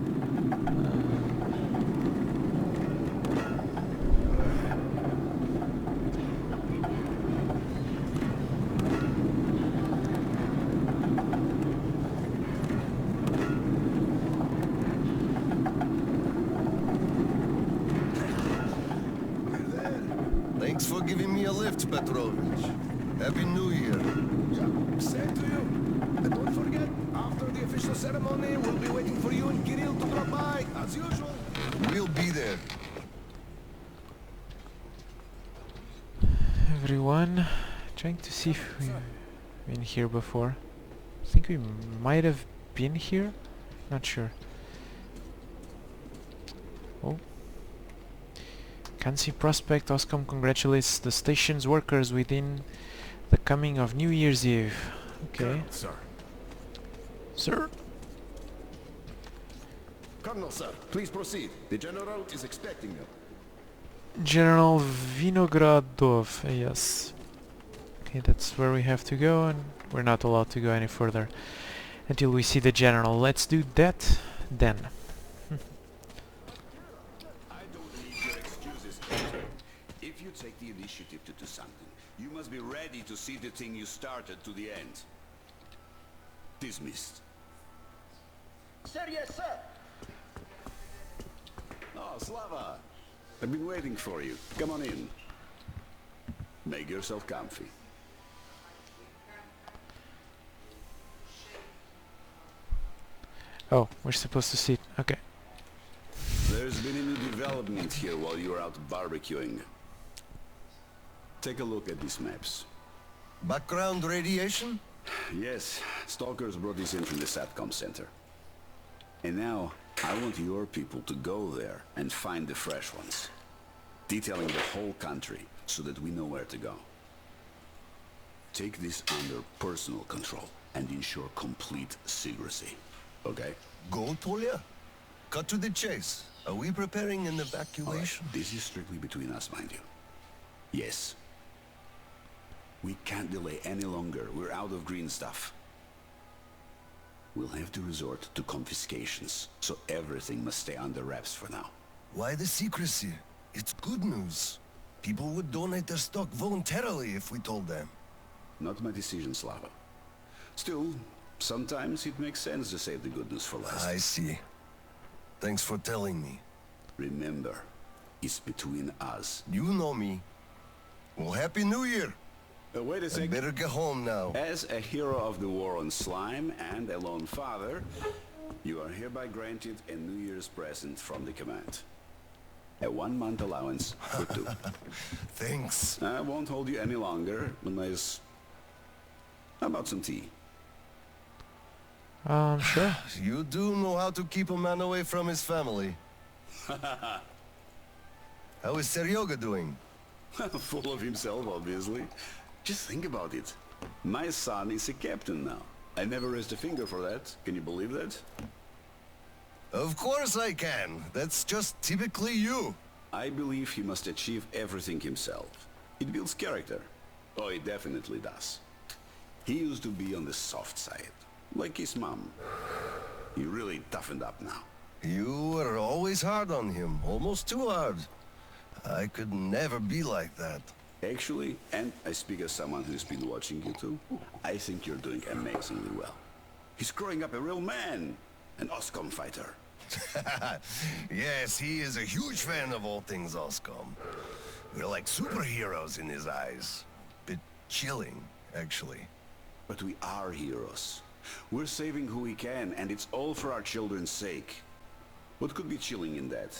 Thanks for giving me a lift, Petrovich. Happy New Year. Yeah, same to you. And don't forget, after the official ceremony, we'll be waiting for you and Kirill to drop by, as usual. We'll be there. everyone. Trying to see if we've been here before. I think we might have been here. Not sure. Oh. Kansi Prospect Oscom congratulates the station's workers within the coming of New Year's Eve. Okay. Colonel, sir. Sir? Colonel, sir, please proceed. The General is expecting you. General Vinogradov, yes. Okay, that's where we have to go, and we're not allowed to go any further until we see the General. Let's do that then. I don't need your excuses, Captain. If you take the initiative to do something, you must be ready to see the thing you started to the end. Dismissed. Sir, yes, sir. Oh, Slava! I've been waiting for you. Come on in. Make yourself comfy. Oh, we're supposed to sit. Okay. There's been a new development here while you were out barbecuing. Take a look at these maps. Background radiation? Yes, Stalkers brought this in from the SATCOM center. And now, I want your people to go there and find the fresh ones. Detailing the whole country, so that we know where to go. Take this under personal control, and ensure complete secrecy. Okay? Go, Tolia? Cut to the chase. Are we preparing an evacuation? Right. This is strictly between us, mind you. Yes. We can't delay any longer. We're out of green stuff. We'll have to resort to confiscations, so everything must stay under wraps for now. Why the secrecy? It's good news. People would donate their stock voluntarily if we told them. Not my decision, Slava. Still, sometimes it makes sense to save the good news for last. I see. Thanks for telling me. Remember, it's between us. You know me. Well, Happy New Year! Wait a I second. better get home now. As a hero of the war on slime and a lone father, you are hereby granted a New Year's present from the command. A 1-month allowance for 2. Thanks. I won't hold you any longer unless... How about some tea? Sure. You do know how to keep a man away from his family. How is Seryoga doing? Full of himself, obviously. Just think about it. My son is a captain now. I never raised a finger for that. Can you believe that? Of course I can. That's just typically you. I believe he must achieve everything himself. It builds character. Oh, it definitely does. He used to be on the soft side, like his mom. He really toughened up now. You were always hard on him, almost too hard. I could never be like that. Actually, and I speak as someone who's been watching you too, I think you're doing amazingly well. He's growing up a real man, an Oscom fighter. Yes, he is a huge fan of all things Oscom. We're like superheroes in his eyes. Bit chilling, actually. But we are heroes. We're saving who we can, and it's all for our children's sake. What could be chilling in that?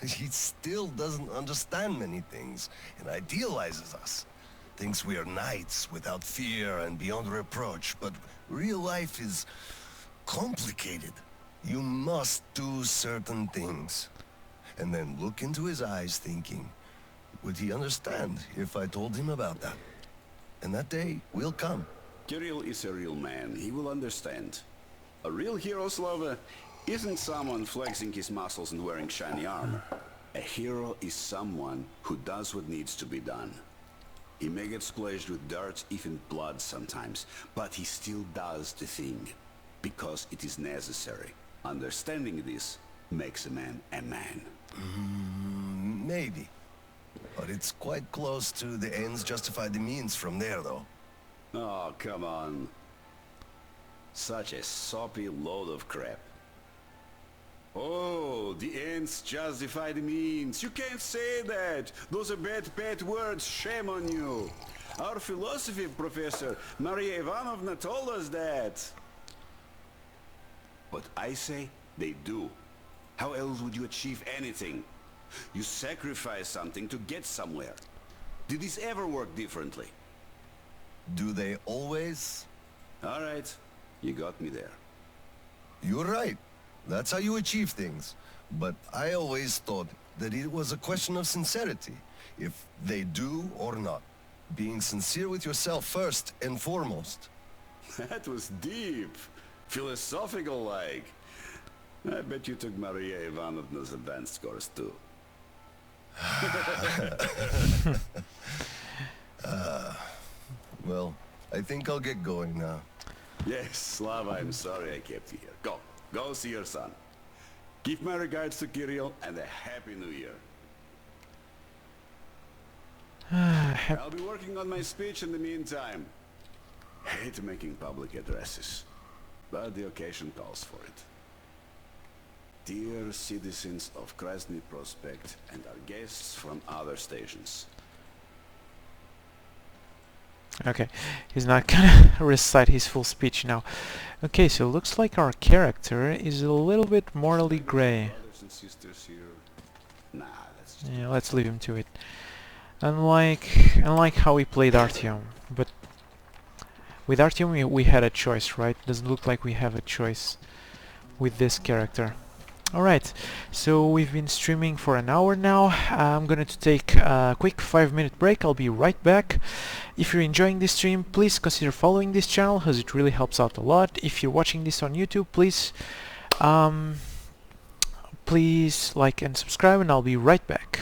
He still doesn't understand many things, and idealizes us. Thinks we are knights without fear and beyond reproach, but real life is complicated. You must do certain things. And then look into his eyes thinking, would he understand if I told him about that? And that day will come. Kirill is a real man. He will understand. A real hero, Slava, isn't someone flexing his muscles and wearing shiny armor. A hero is someone who does what needs to be done. He may get splashed with dirt, even blood sometimes, but he still does the thing, because it is necessary. Understanding this makes a man a man. Maybe. But it's quite close to the ends justify the means from there, though. Oh, come on. Such a soppy load of crap. Oh, the ends justify the means. You can't say that. Those are bad words. Shame on you. Our philosophy professor, Maria Ivanovna, told us that. But I say they do. How else would you achieve anything? You sacrifice something to get somewhere. Did this ever work differently? Do they always? All right, you got me there. You're right. That's how you achieve things. But I always thought that it was a question of sincerity. If they do or not. Being sincere with yourself first and foremost. That was deep. Philosophical-like. I bet you took Maria Ivanovna's advanced course too. Well, I think I'll get going now. Yes, Slava, I'm sorry I kept you here. Go see your son. Give my regards to Kirill and a Happy New Year. I'll be working on my speech in the meantime. Hate making public addresses, but the occasion calls for it. Dear citizens of Krasny Prospect and our guests from other stations. Okay, he's not gonna recite his full speech now. Okay, so looks like our character is a little bit morally gray. Brothers and sisters here. Nah, that's just Yeah, let's leave him to it. Unlike how we played Artyom, but with Artyom we had a choice, right? Doesn't look like we have a choice with this character. Alright, so we've been streaming for an hour now. I'm going to take a quick 5-minute break. I'll be right back. If you're enjoying this stream, please consider following this channel as it really helps out a lot. If you're watching this on YouTube, please please like and subscribe, and I'll be right back.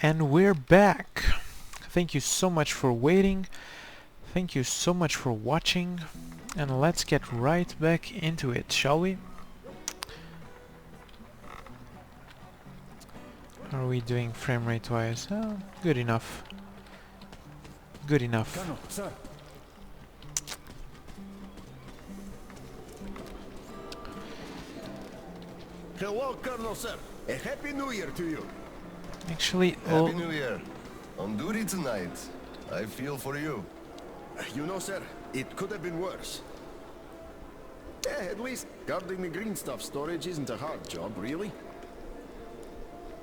And we're back. Thank you so much for waiting. Thank you so much for watching. And let's get right back into it, shall we? How are we doing frame rate wise? Oh, good enough. Good enough. Colonel, sir. Hello, Colonel, sir. A Happy New Year to you. Actually, Happy New Year. On duty tonight. I feel for you. You know, sir, it could have been worse. Yeah, at least guarding the green stuff storage isn't a hard job, really.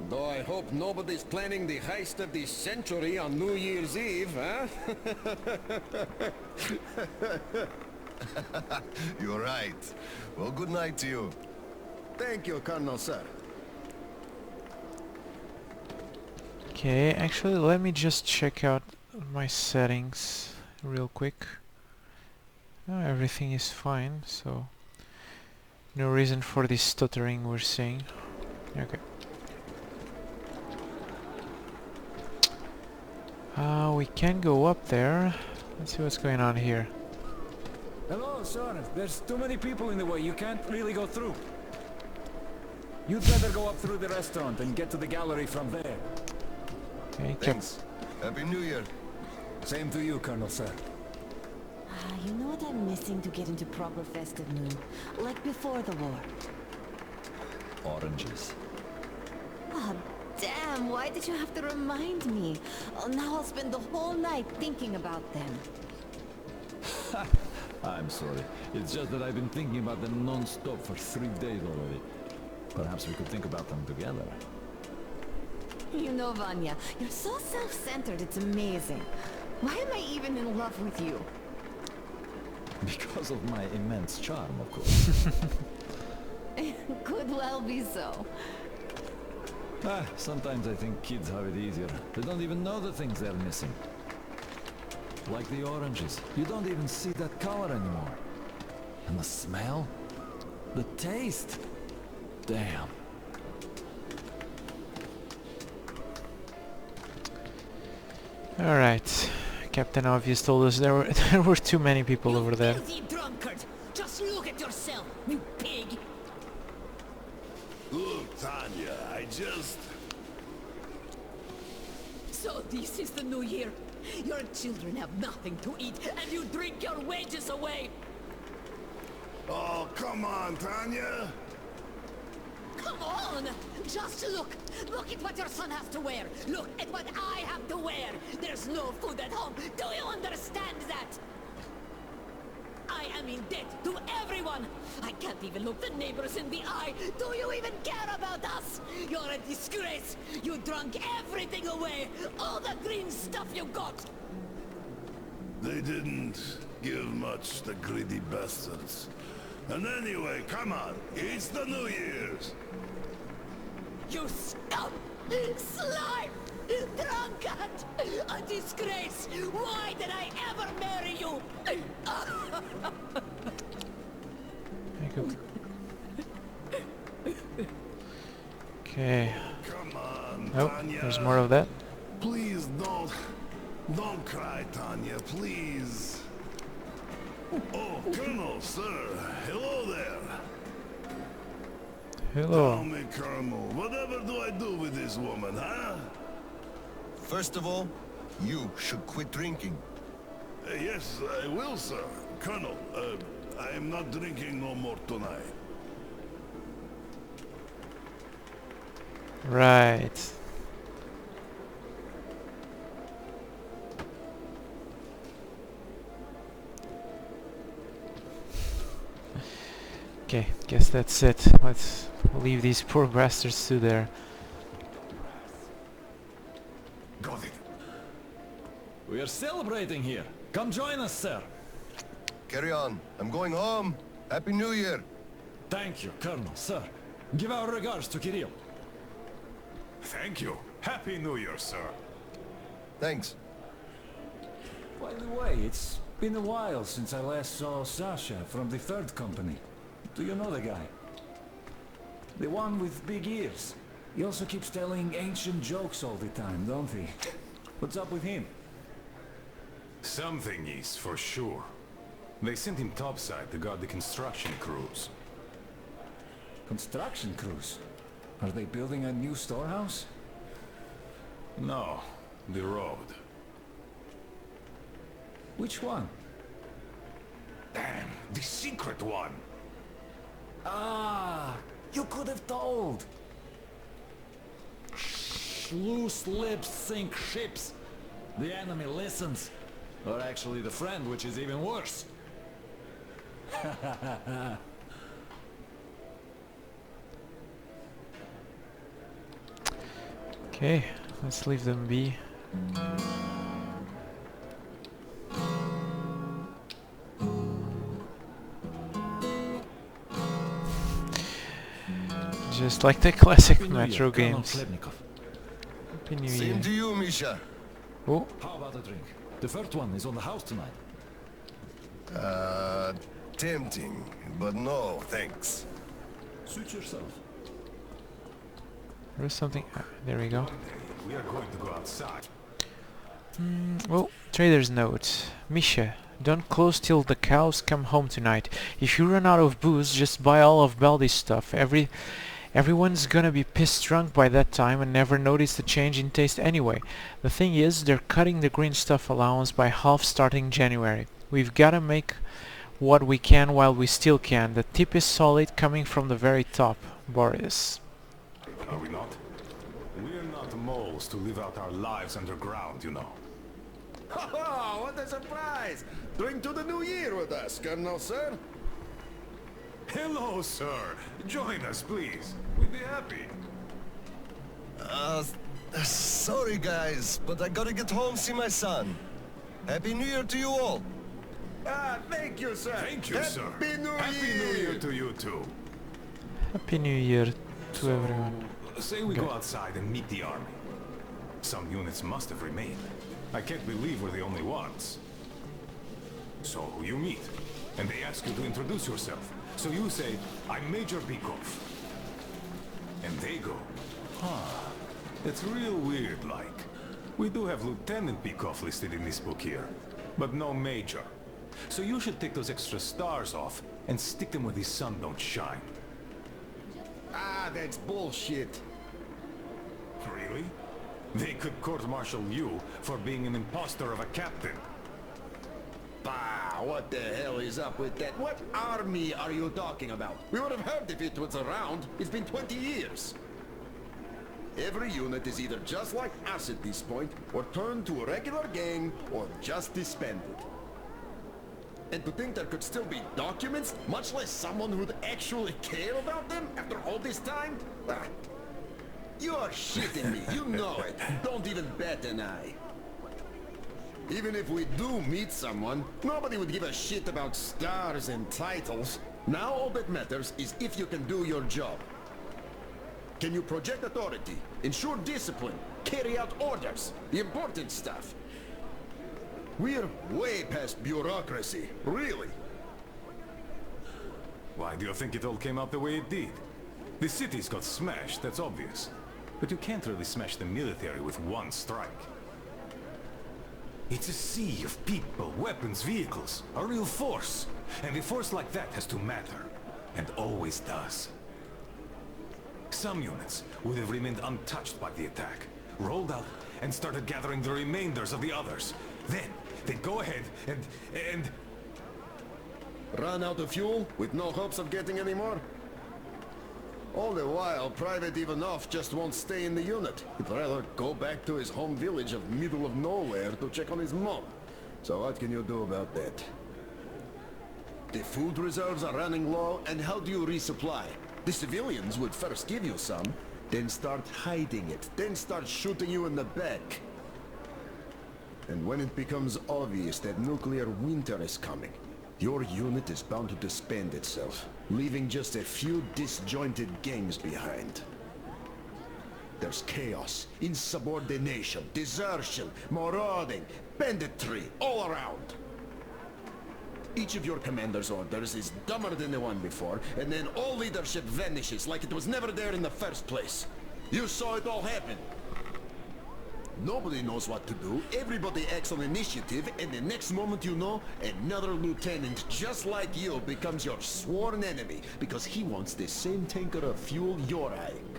Though I hope nobody's planning the heist of the century on New Year's Eve, huh? You're right. Well, good night to you. Thank you, Colonel, sir. okay, actually let me just check out my settings real quick. Oh, everything is fine, so no reason for this stuttering we're seeing. Okay. We can go up there. Let's see what's going on here. Hello, sir. There's too many people in the way. You can't really go through. You'd better go up through the restaurant and get to the gallery from there. Okay, Thanks. Happy New Year. Same to you, Colonel, sir. You know what I'm missing to get into proper festive mood? Like before the war. Oranges. Ah, damn, why did you have to remind me? Oh, now I'll spend the whole night thinking about them. I'm sorry. It's just that I've been thinking about them non-stop for 3 days already. Perhaps we could think about them together. You know, Vanya, you're so self-centered, it's amazing. Why am I even in love with you? Because of my immense charm, of course. Could well be so. Sometimes I think kids have it easier. They don't even know the things they're missing. Like the oranges. You don't even see that color anymore. And the smell? The taste? Damn. alright. Captain Obvious told us there were too many people over there. Filthy drunkard! Just look at yourself, you pig! Look, Tanya, I just... So this is the new year. Your children have nothing to eat, and you drink your wages away! Oh, come on, Tanya! Come on! Just look! Look at what your son has to wear! Look at what I have to wear! There's no food at home! Do you understand that? I am in debt to everyone! I can't even look the neighbors in the eye! Do you even care about us? You're a disgrace! You drunk everything away! All the green stuff you got! They didn't give much, the greedy bastards. And anyway, come on, it's the New Year's! You scum! Slime! Drunkard! A disgrace! Why did I ever marry you? Okay. Come on, Oh, Tanya. there's more of that. Please don't cry, Tanya, please. Oh, Colonel, sir, hello there. Hello. Tell me, Colonel, whatever do I do with this woman, huh? First of all, you should quit drinking. Yes, I will, sir. Colonel, I am not drinking no more tonight. Right. Okay, guess that's it. Let's leave these poor bastards to their... Got it. We are celebrating here. Come join us, sir. Carry on. I'm going home. Happy New Year. Thank you, Colonel, sir. Give our regards to Kirill. Thank you. Happy New Year, sir. Thanks. By the way, it's been a while since I last saw Sasha from the 3rd Company. Do you know the guy? The one with big ears. He also keeps telling ancient jokes all the time, don't he? What's up with him? Something is, for sure. They sent him topside to guard the construction crews. Construction crews? Are they building a new storehouse? No, the road. Which one? Damn, the secret one! Ah, you could have told. Loose lips sink ships. The enemy listens. Or actually the friend, which is even worse. Okay, let's leave them be. Just like the classic Metro games. Happy New Year. Same to you, Misha. Oh. How about a drink? The first one is on the house tonight. Tempting, but no, thanks. Suit yourself. There's something. There we go. We are going to go outside. Oh, trader's note. Misha, don't close till the cows come home tonight. If you run out of booze, just buy all of Baldi's stuff. Everyone's gonna be pissed drunk by that time and never notice the change in taste anyway. The thing is, they're cutting the green stuff allowance by half starting January. We've gotta make what we can while we still can. The tip is solid, coming from the very top. Boris. Are we not? We're not moles to live out our lives underground, you know. Oh, what a surprise! Drink to the new year with us, Colonel, sir. Hello, sir. Join us, please. We'd be happy. Sorry guys, but I gotta get home, see my son. Happy New Year to you all. Thank you, sir. Thank you, sir. Happy New Happy New Year to you too. Happy New Year to everyone. Say we go outside and meet the army. Some units must have remained. I can't believe we're the only ones. So you meet, and they ask you to introduce yourself. So you say, I'm Major Bykov. And they go, huh, it's real weird like. We do have Lieutenant Bykov listed in this book here, but no Major. So you should take those extra stars off and stick them where the sun don't shine. That's bullshit. Really? They could court-martial you for being an imposter of a captain. Bah, what the hell is up with that? What army are you talking about? We would have heard if it was around. It's been 20 years. Every unit is either just like us at this point, or turned to a regular gang, or just disbanded. And to think there could still be documents, much less someone who'd actually care about them after all this time? Ah, you are shitting me, you know it. Don't even bat an eye. Even if we do meet someone, nobody would give a shit about stars and titles. Now all that matters is if you can do your job. Can you project authority, ensure discipline, carry out orders, the important stuff? We're way past bureaucracy, really. Why do you think it all came out the way it did? The cities got smashed, that's obvious. But you can't really smash the military with one strike. It's a sea of people, weapons, vehicles, a real force. And a force like that has to matter, and always does. Some units would have remained untouched by the attack, rolled out and started gathering the remainders of the others. Then, they'd go ahead and... Run out of fuel with no hopes of getting any more? All the while, Private Ivanov just won't stay in the unit. He'd rather go back to his home village of middle of nowhere to check on his mom. So what can you do about that? The food reserves are running low, and how do you resupply? The civilians would first give you some, then start hiding it, then start shooting you in the back. And when it becomes obvious that nuclear winter is coming, your unit is bound to disband itself, leaving just a few disjointed gangs behind. There's chaos, insubordination, desertion, marauding, banditry, all around. Each of your commander's orders is dumber than the one before, and then all leadership vanishes like it was never there in the first place. You saw it all happen. Nobody knows what to do. Everybody acts on initiative, and the next moment you know, another lieutenant just like you becomes your sworn enemy because he wants the same tanker of fuel you're eyeing.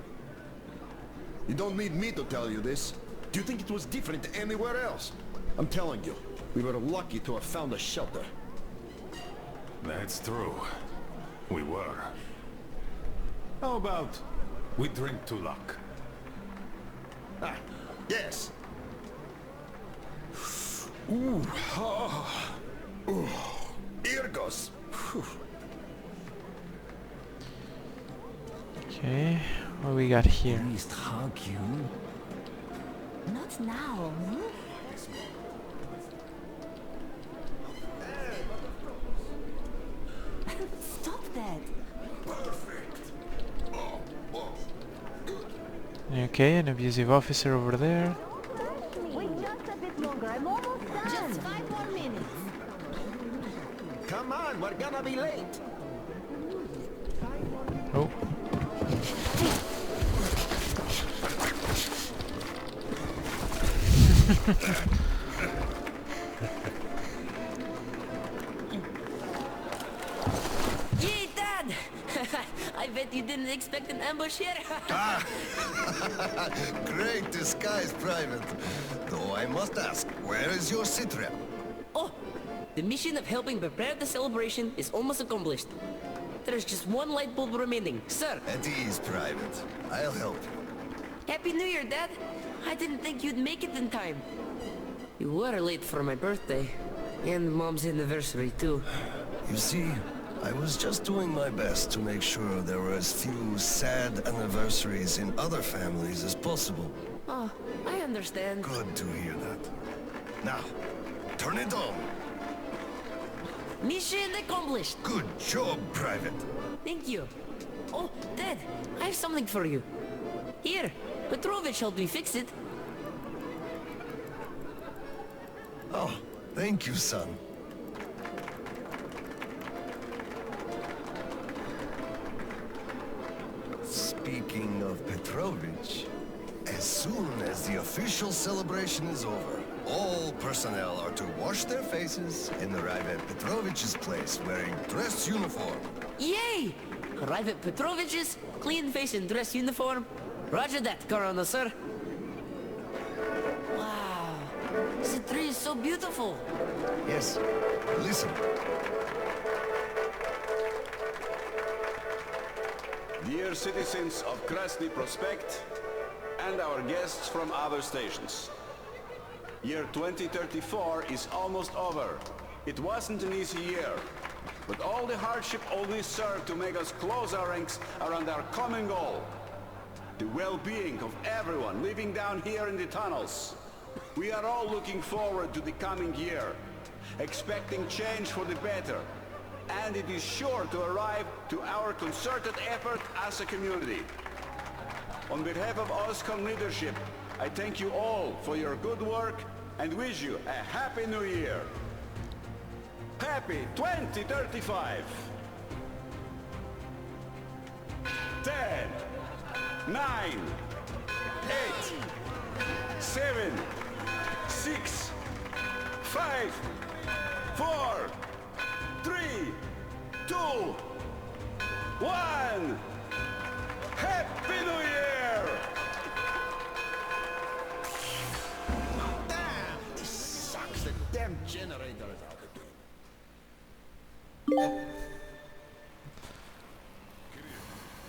You don't need me to tell you this. Do you think it was different anywhere else? I'm telling you, we were lucky to have found a shelter. That's true. We were. How about we drink to luck? Ah, yes. Ooh, ah, ooh. Here goes. Whew. Okay, what we got here? Least hug you. Not now. Stop that. Okay, an abusive officer over there. Wait just a bit longer. I'm almost done. Just 5 more minutes. Come on, we're gonna be late. Oh. Yay, Dad! I bet you didn't expect an ambush here. Great disguise, Private. Though I must ask, where is your sitrep? Oh, the mission of helping prepare the celebration is almost accomplished. There's just one light bulb remaining, sir. At ease, Private. I'll help you. Happy New Year, Dad. I didn't think you'd make it in time. You were late for my birthday. And Mom's anniversary, too. You see, I was just doing my best to make sure there were as few sad anniversaries in other families as possible. Oh, I understand. Good to hear that. Now, turn it on. Mission accomplished. Good job, Private. Thank you. Oh, Dad, I have something for you. Here, Petrovich helped me fix it. Oh, thank you, son. Speaking of Petrovich, as soon as the official celebration is over, all personnel are to wash their faces and arrive at Petrovich's place wearing dress uniform. Yay! Arrive at Petrovich's, clean face and dress uniform. Roger that, Corona, sir. Wow, this tree is so beautiful. Yes, listen. Dear citizens of Krasny Prospect and our guests from other stations. Year 2034 is almost over. It wasn't an easy year, but all the hardship only served to make us close our ranks around our common goal. The well-being of everyone living down here in the tunnels. We are all looking forward to the coming year, expecting change for the better. And it is sure to arrive to our concerted effort as a community. On behalf of OSCOM leadership, I thank you all for your good work and wish you a Happy New Year. Happy 2035! 10, 9, 8, 7, 6, 5, 4, 3, 2, 1! Happy New Year! Damn! This sucks. The damn generator is out.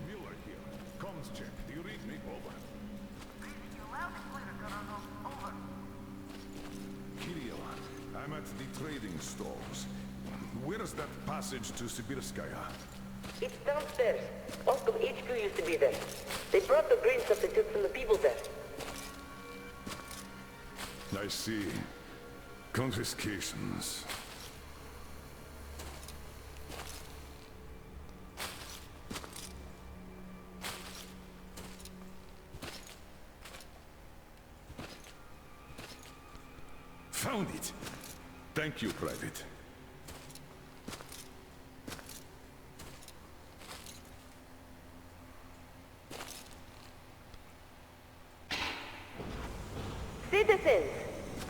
Miller here. Comms check. Do you read me? Over. Kirill, I'm at the trading stalls. Where's that passage to Sibirskaya? It's downstairs. OSCOM HQ used to be there. They brought the grain substitute from the people there. I see. Confiscations. Found it! Thank you, Private. Citizens,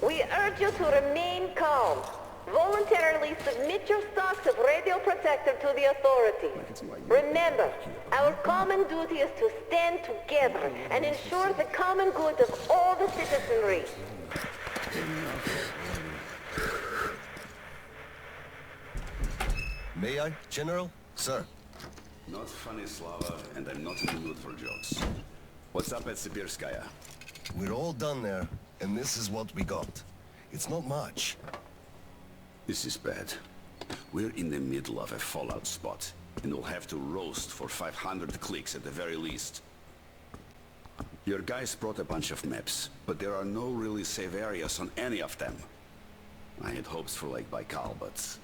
we urge you to remain calm. Voluntarily submit your stocks of radio protector to the authorities. Remember, our common duty is to stand together and ensure the common good of all the citizenry. May I, General? Sir. Not funny, Slava, and I'm not in the mood for jokes. What's up at Sibirskaya? We're all done there, and this is what we got. It's not much. This is bad. We're in the middle of a fallout spot, and we'll have to roast for 500 clicks at the very least. Your guys brought a bunch of maps, but there are no really safe areas on any of them. I had hopes for Lake Baikal, but...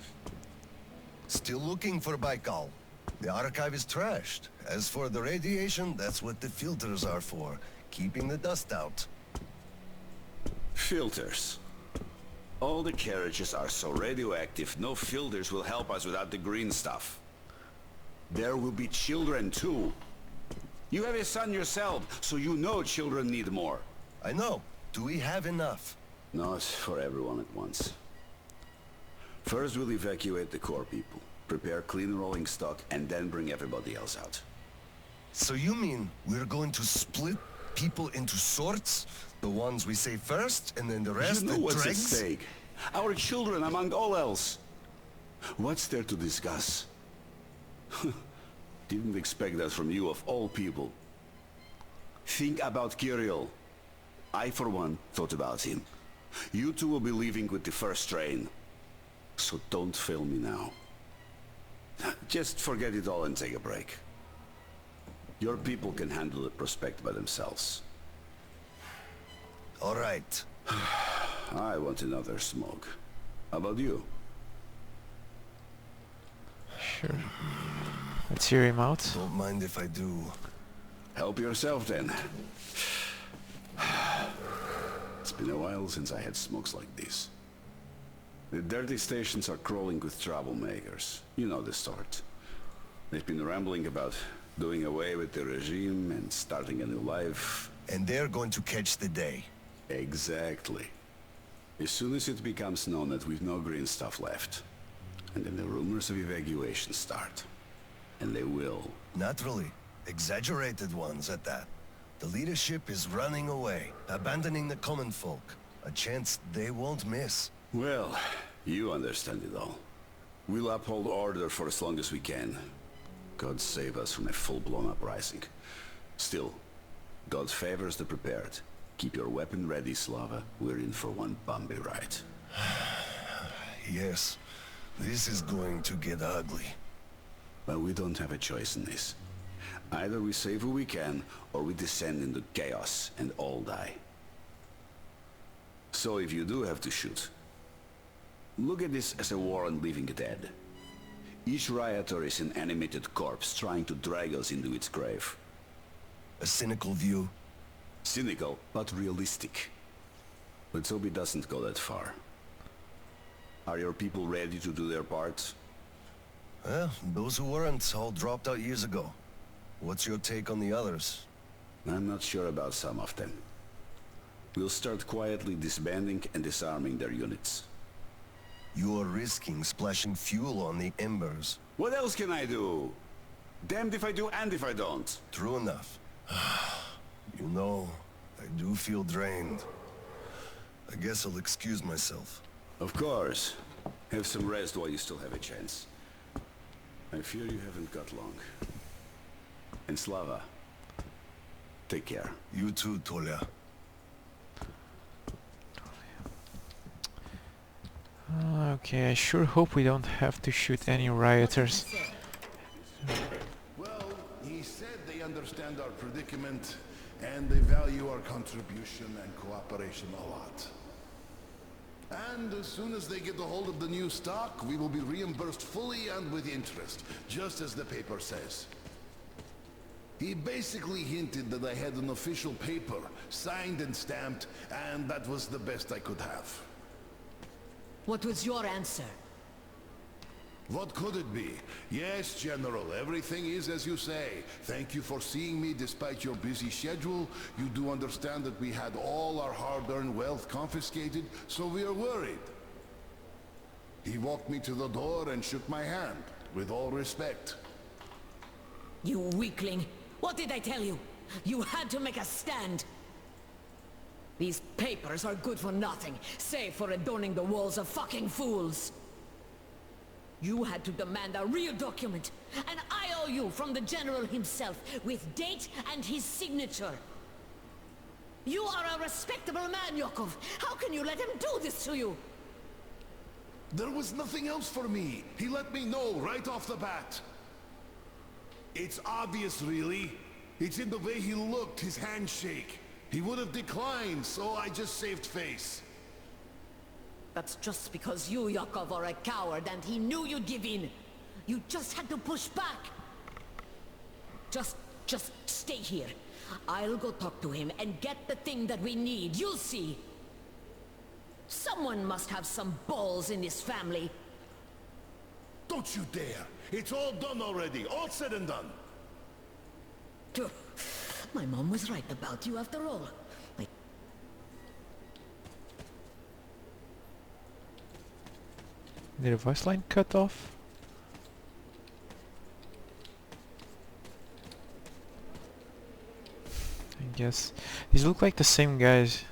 Still looking for Baikal. The archive is trashed. As for the radiation, that's what the filters are for. Keeping the dust out. Filters. All the carriages are so radioactive, no filters will help us without the green stuff. There will be children too. You have a son yourself, so you know children need more. I know. Do we have enough? Not for everyone at once. First we'll evacuate the core people, prepare clean rolling stock, and then bring everybody else out. So you mean we're going to split people into sorts? The ones we save first, and then the rest, You know the what's at dregs? stake. Our children among all else. What's there to discuss? Didn't expect that from you of all people. Think about Kirill. I, for one, thought about him. You two will be leaving with the first train. So don't fail me now. Just forget it all and take a break. Your people can handle the prospect by themselves. All right. I want another smoke. How about you? Sure. Let's hear him out. Don't mind if I do. Help yourself then. It's been a while since I had smokes like these. The dirty stations are crawling with troublemakers. You know the sort. They've been rambling about doing away with the regime and starting a new life. And they're going to catch the day. Exactly. As soon as it becomes known that we've no green stuff left, and then the rumors of evacuation start. And they will. Naturally. Exaggerated ones at that. The leadership is running away, abandoning the common folk. A chance they won't miss. Well, you understand it all. We'll uphold order for as long as we can. God save us from a full-blown uprising. Still, God favors the prepared. Keep your weapon ready, Slava. We're in for one bumpy ride. Yes, this is going to get ugly. But we don't have a choice in this. Either we save who we can, or we descend into chaos and all die. So if you do have to shoot, look at this as a war on living dead. Each rioter is an animated corpse trying to drag us into its grave. A cynical view. Cynical, but realistic. Let's hope it doesn't go that far. Are your people ready to do their part? Well, those who weren't all dropped out years ago. What's your take on the others? I'm not sure about some of them. We'll start quietly disbanding and disarming their units. You are risking splashing fuel on the embers. What else can I do? Damned if I do and if I don't. True enough. You know, I do feel drained. I guess I'll excuse myself. Of course. Have some rest while you still have a chance. I fear you haven't got long. And Slava, take care. You too, Tolia. Okay, I sure hope we don't have to shoot any rioters. Well, he said they understand our predicament, and they value our contribution and cooperation a lot. And as soon as they get a hold of the new stock, we will be reimbursed fully and with interest, just as the paper says. He basically hinted that I had an official paper, signed and stamped, and that was the best I could have. What was your answer? What could it be? Yes, General, everything is as you say. Thank you for seeing me despite your busy schedule. You do understand that we had all our hard-earned wealth confiscated, so we are worried. He walked me to the door and shook my hand, with all respect. You weakling! What did I tell you? You had to make a stand! These papers are good for nothing, save for adorning the walls of fucking fools! You had to demand a real document, an IOU from the General himself, with date and his signature. You are a respectable man, Yakov. How can you let him do this to you? There was nothing else for me. He let me know right off the bat. It's obvious, really. It's in the way he looked, his handshake. He would have declined, so I just saved face. That's just because you, Yakov, are a coward and he knew you'd give in. You just had to push back. Just stay here. I'll go talk to him and get the thing that we need. You'll see. Someone must have some balls in this family. Don't you dare! It's all done already, all said and done. My mom was right about you after all. Did a voice line cut off? I guess. These look like the same guys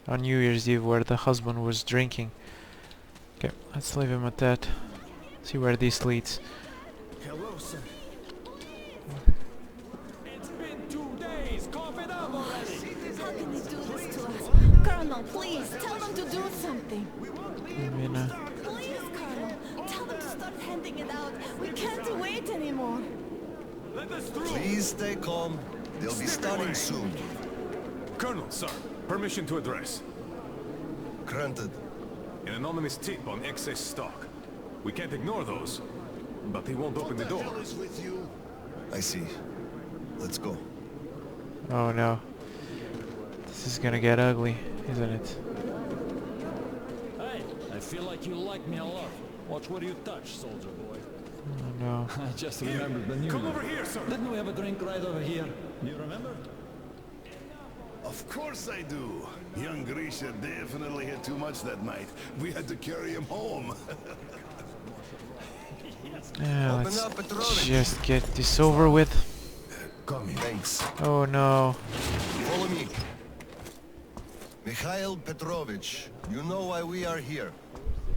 on New Year's Eve where the husband was drinking. Okay, let's leave him at that. See where this leads. Hello, sir. It's been 2 days. Cough it up already. How can they do this to us? Colonel, please, tell them to do something. Please, Colonel, tell them to start handing it out. We can't wait anymore. Let us through. Please stay calm. They'll be starting soon. Colonel, sir, permission to address. Granted. An anonymous tip on excess stock. We can't ignore those, but they won't open the door. What the hell is with you? I see. Let's go. Oh no. This is gonna get ugly, isn't it? Hey, I feel like you like me a lot. Watch what you touch, soldier boy. Oh no. I just remembered the new Come year. over here, sir. Didn't we have a drink right over here? You remember? Of course I do. Young Grisha definitely had too much that night. We had to carry him home. Yeah, Open let's up, Petrovich. just get this over with. Come here. Thanks. Oh no. Follow me. Mikhail Petrovich, you know why we are here.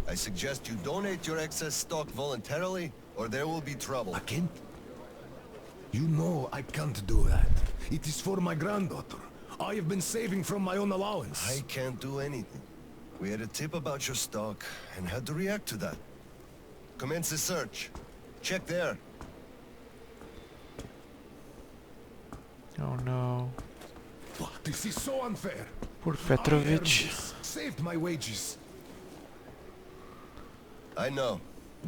I suggest you donate your excess stock voluntarily, or there will be trouble. I can't. You know I can't do that. It is for my granddaughter. I have been saving from my own allowance. I can't do anything. We had a tip about your stock, and had to react to that. Commence the search. Check there. Oh no. This is so unfair. Poor I earned Petrovich. this, saved my wages. I know,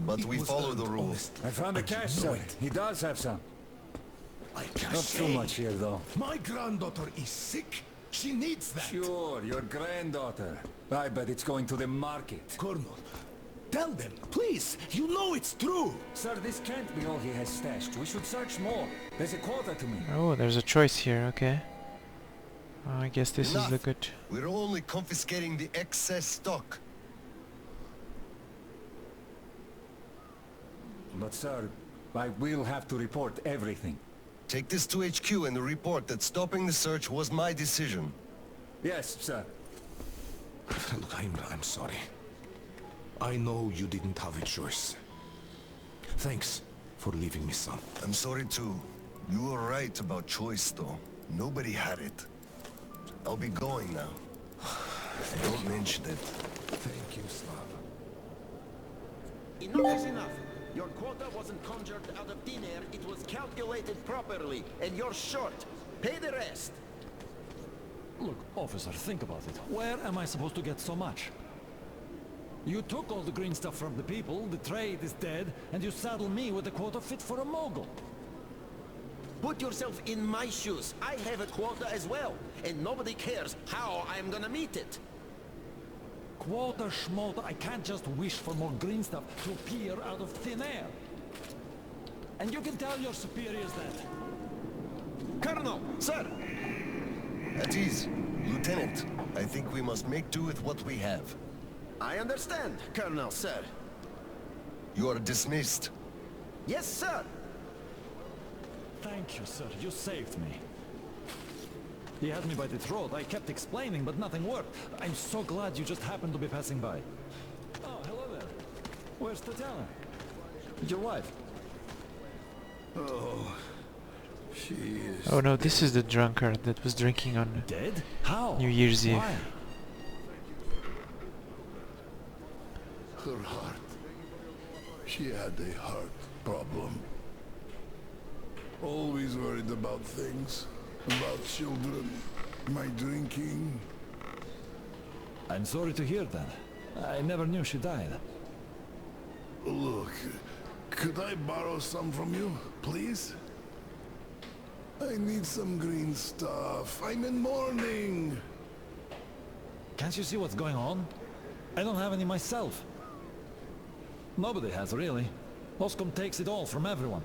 but we was follow earned the rules. I found the cash, sir. He does have some. Not too much here, though. My granddaughter is sick. She needs that. Sure, your granddaughter. I bet it's going to the market. Colonel, tell them, please. You know it's true. Sir, this can't be all he has stashed. We should search more. There's a quota to me. Oh, there's a choice here, okay. I guess this is the good... We're only confiscating the excess stock. But sir, I will have to report everything. Take this to HQ and report that stopping the search was my decision. Yes, sir. Look, I'm sorry. I know you didn't have a choice. Thanks for leaving me, son. I'm sorry too. You were right about choice, though. Nobody had it. I'll be going now. Don't mention it. Thank you, Slav. Enough is enough. Your quota wasn't conjured out of thin air, it was calculated properly, and you're short. Pay the rest. Look, officer, think about it. Where am I supposed to get so much? You took all the green stuff from the people, the trade is dead, and you saddle me with a quota fit for a mogul. Put yourself in my shoes. I have a quota as well, and nobody cares how I'm gonna meet it. Quota schmota, I can't just wish for more green stuff to appear out of thin air. And you can tell your superiors that. Colonel, sir! At ease. Lieutenant, I think we must make do with what we have. I understand, Colonel, sir. You are dismissed. Yes, sir! Thank you, sir. You saved me. He had me by the throat. I kept explaining, but nothing worked. I'm so glad you just happened to be passing by. Oh, hello there. Where's Tatiana? Your wife? Oh, she is... Oh no, this is the drunkard that was drinking on dead? How? New Year's Eve. Why? Her heart. She had a heart problem. Always worried about things. About children. My drinking. I'm sorry to hear that. I never knew she died. Look, could I borrow some from you, please? I need some green stuff. I'm in mourning. Can't you see what's going on? I don't have any myself. Nobody has, really. Oscom takes it all from everyone.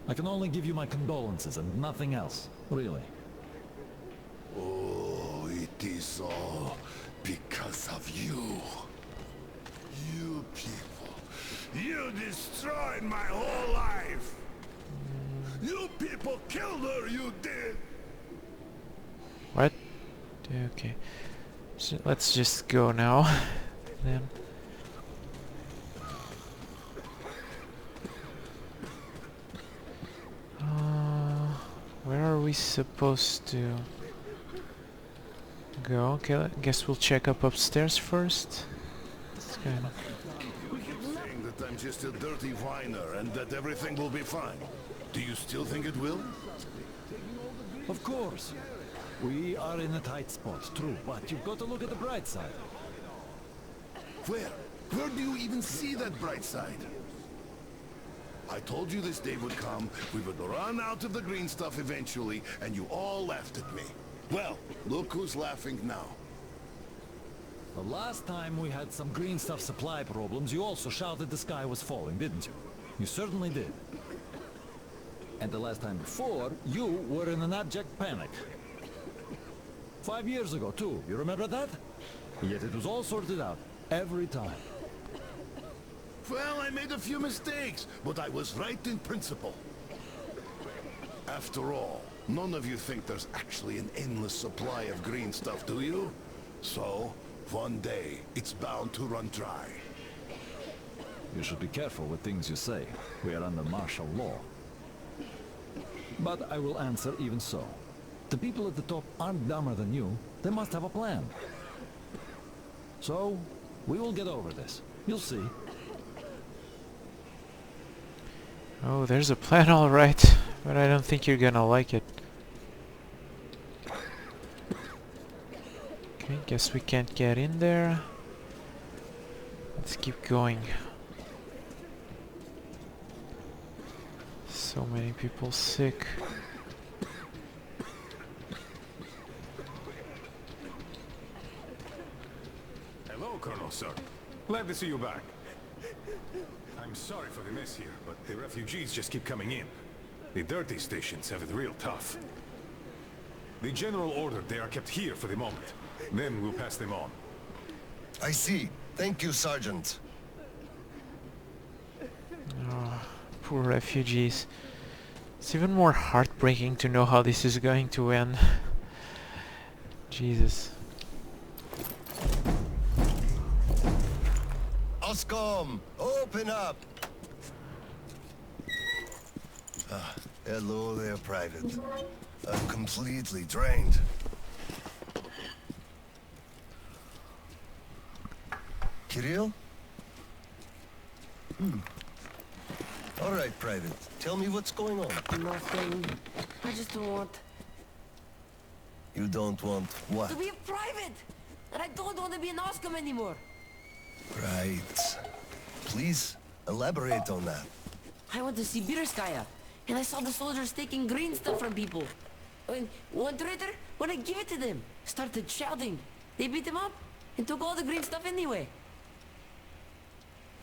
I can only give you my condolences and nothing else, really. Oh, it is all because of you. You people. You destroyed my whole life. You people killed her, you did. What? Okay. So let's just go now. Then. Where are we supposed to go? Okay, I guess we'll check up upstairs first. It's kind of... You keep saying that I'm just a dirty whiner and that everything will be fine. Do you still think it will? Of course. We are in a tight spot, true, but you've got to look at the bright side. Where? Where do you even see that bright side? I told you this day would come, we would run out of the green stuff eventually, and you all laughed at me. Well, look who's laughing now. The last time we had some green stuff supply problems, you also shouted the sky was falling, didn't you? You certainly did. And the last time before, you were in an abject panic. 5 years ago, too. You remember that? Yet it was all sorted out, every time. Well, I made a few mistakes, but I was right in principle. After all, none of you think there's actually an endless supply of green stuff, do you? So, one day, it's bound to run dry. You should be careful with things you say. We are under martial law. But I will answer even so. The people at the top aren't dumber than you. They must have a plan. So, we will get over this. You'll see. Oh, there's a plan, alright, but I don't think you're gonna like it. Okay, guess we can't get in there. Let's keep going. So many people sick. Hello, Colonel, sir. Glad to see you back. I'm sorry for the mess here, but the refugees just keep coming in. The dirty stations have it real tough. The general ordered they are kept here for the moment. Then we'll pass them on. I see. Thank you, Sergeant. Oh, poor refugees. It's even more heartbreaking to know how this is going to end. Jesus. Oscom, open up! Hello there, Private. I'm completely drained. Kirill? All right, Private. Tell me what's going on. Nothing. I just don't want... You don't want what? to be a private! And I don't want to be an Oscom anymore! Right. Please, elaborate on that. I went to Sibirskaya, and I saw the soldiers taking green stuff from people. When one traitor, when I gave it to them, started shouting. They beat him up, and took all the green stuff anyway.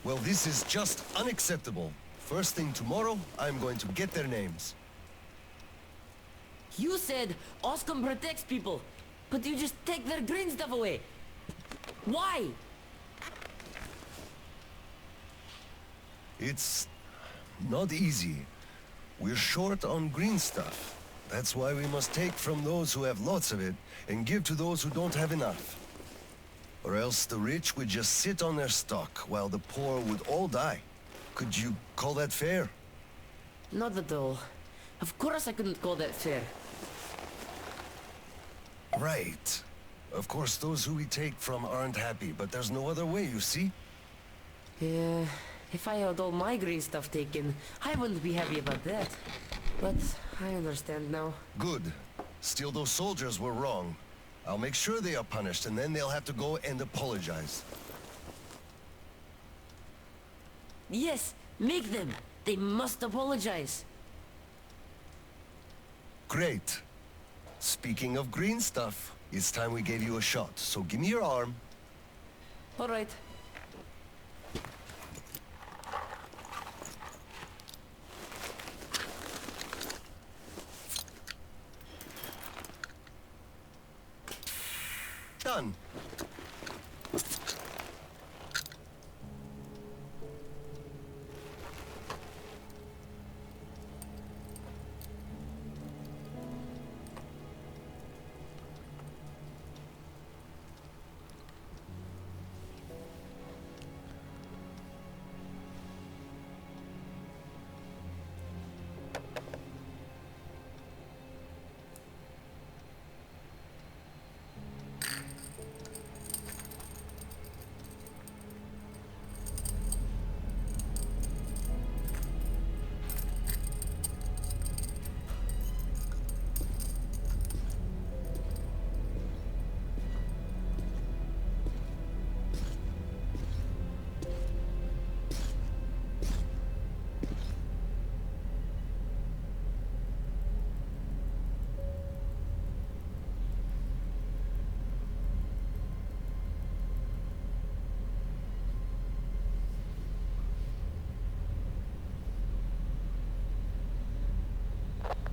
Well, this is just unacceptable. First thing tomorrow, I'm going to get their names. You said Oscom protects people, but you just take their green stuff away. Why? It's not easy. We're short on green stuff. That's why we must take from those who have lots of it and give to those who don't have enough. Or else the rich would just sit on their stock while the poor would all die. Could you call that fair? Not at all. Of course I couldn't call that fair. Right. Of course, those who we take from aren't happy, but there's no other way, you see? Yeah, if I had all my green stuff taken, I wouldn't be happy about that. But I understand now. Good. Still, those soldiers were wrong. I'll make sure they are punished, and then they'll have to go and apologize. Yes, make them. They must apologize. Great. Speaking of green stuff, it's time we gave you a shot, so give me your arm. All right. Done.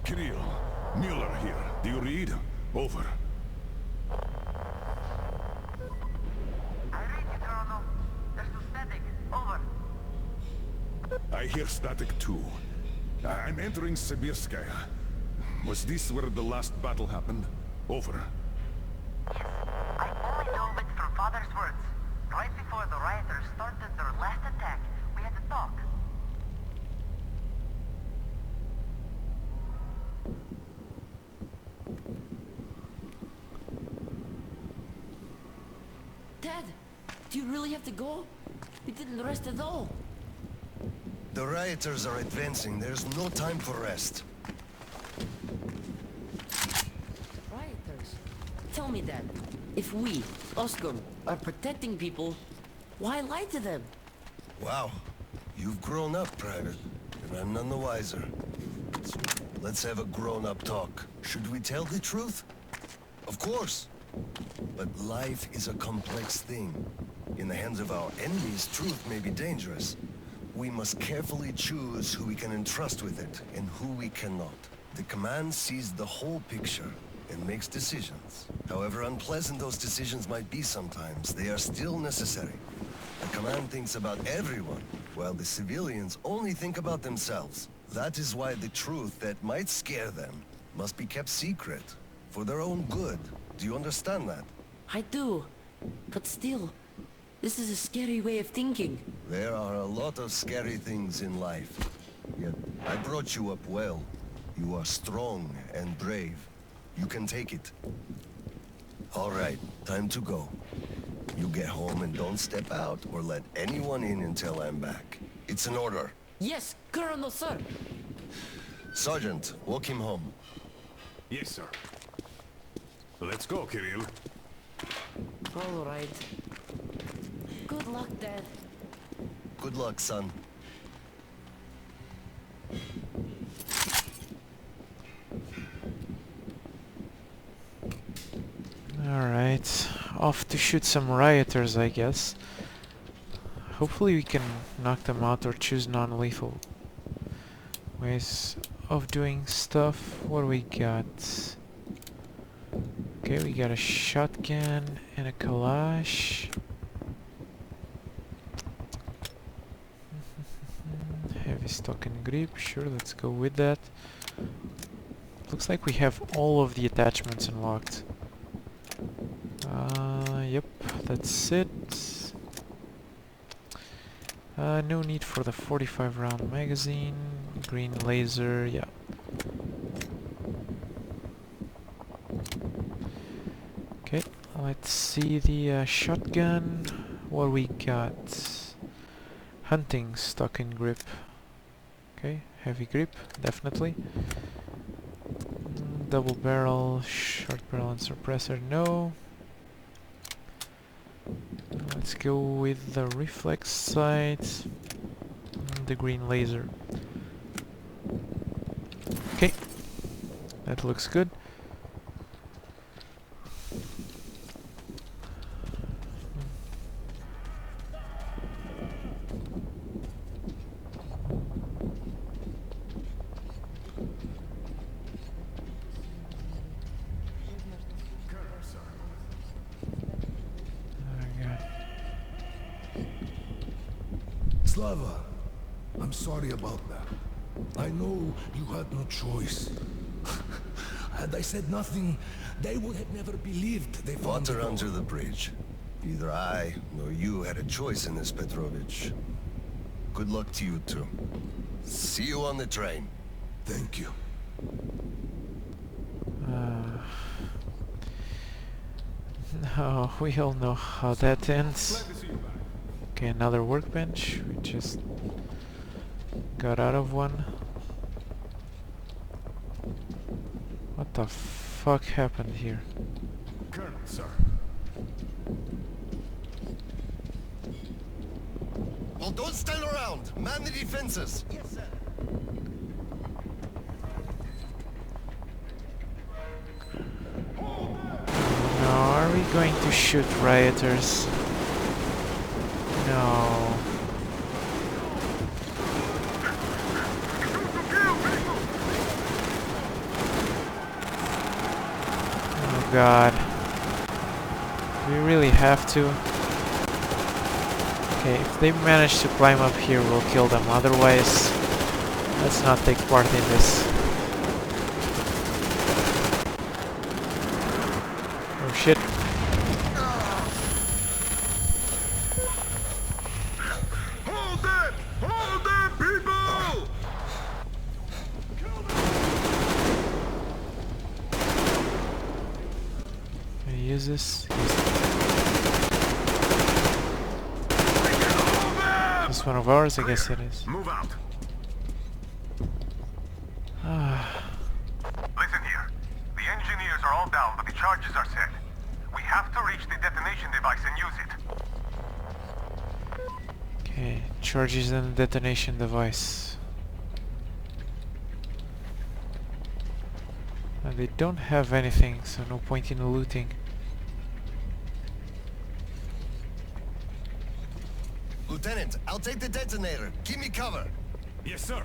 Kirill, Mueller here. Do you read? Over. I read you, Colonel. There's no static. Over. I hear static too. I'm entering Sibirskaya. Was this where the last battle happened? Over. Yes. I only know it from Father's words. Right before the rioters started their last attack, we had to talk. Dad, do you really have to go? We didn't rest at all. The rioters are advancing. There's no time for rest. Rioters? Tell me, Dad. If we, Oscom, are protecting people, why lie to them? Wow. You've grown up, Private. And I'm none the wiser. So let's have a grown-up talk. Should we tell the truth? Of course. But life is a complex thing. In the hands of our enemies, truth may be dangerous. We must carefully choose who we can entrust with it and who we cannot. The command sees the whole picture and makes decisions. However unpleasant those decisions might be sometimes, they are still necessary. The command thinks about everyone, while the civilians only think about themselves. That is why the truth that might scare them must be kept secret, for their own good. Do you understand that? I do. But still, this is a scary way of thinking. There are a lot of scary things in life. Yet, I brought you up well. You are strong and brave. You can take it. All right, time to go. You get home and don't step out or let anyone in until I'm back. It's an order. Yes, Colonel, sir. Sergeant, walk him home. Yes, sir. Let's go, Kirill. All right. Good luck, Dad. Good luck, son. Alright, off to shoot some rioters, I guess. Hopefully we can knock them out or choose non-lethal ways of doing stuff. What do we got? Okay, we got a shotgun and a Kalash. Heavy stock and grip, sure, let's go with that. Looks like we have all of the attachments unlocked. Yep, that's it. No need for the 45 round magazine. Green laser, yeah. Okay, let's see the shotgun. What we got? Hunting stock and grip. Okay, heavy grip, definitely. Double barrel, short barrel and suppressor, no. Let's go with the reflex sight, the green laser. Okay, that looks good. Slava, I'm sorry about that. I know you had no choice. Had I said nothing, they would have never believed they found Water under the bridge. Neither I nor you had a choice in this, Petrovich. Good luck to you two. See you on the train. Thank you. No, we all know how that ends. Okay, another workbench. We just got out of one. What the fuck happened here? Colonel, sir. Well, don't stand around. Man the defenses. Yes, sir. Now, are we going to shoot rioters? No. Oh god. We really have to. Okay, if they manage to climb up here, we'll kill them. Otherwise, let's not take part in this. Oh shit. Use this. This one of ours? I guess it is. Move out. Listen here. The engineers are all down, but the charges are set. We have to reach the detonation device and use it. Okay, charges and detonation device. And they don't have anything, so no point in looting. Lieutenant, I'll take the detonator. Give me cover. Yes, sir.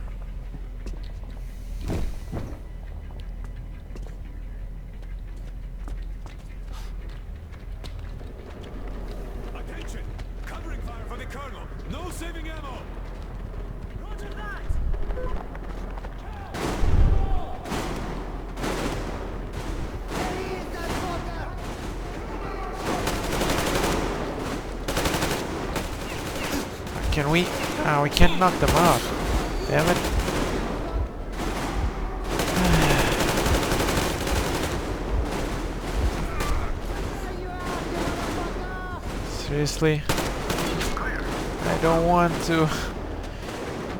Attention! Covering fire for the Colonel. No saving ammo. Roger that. Can we? We can't knock them out. Damn it. Seriously? I don't want to.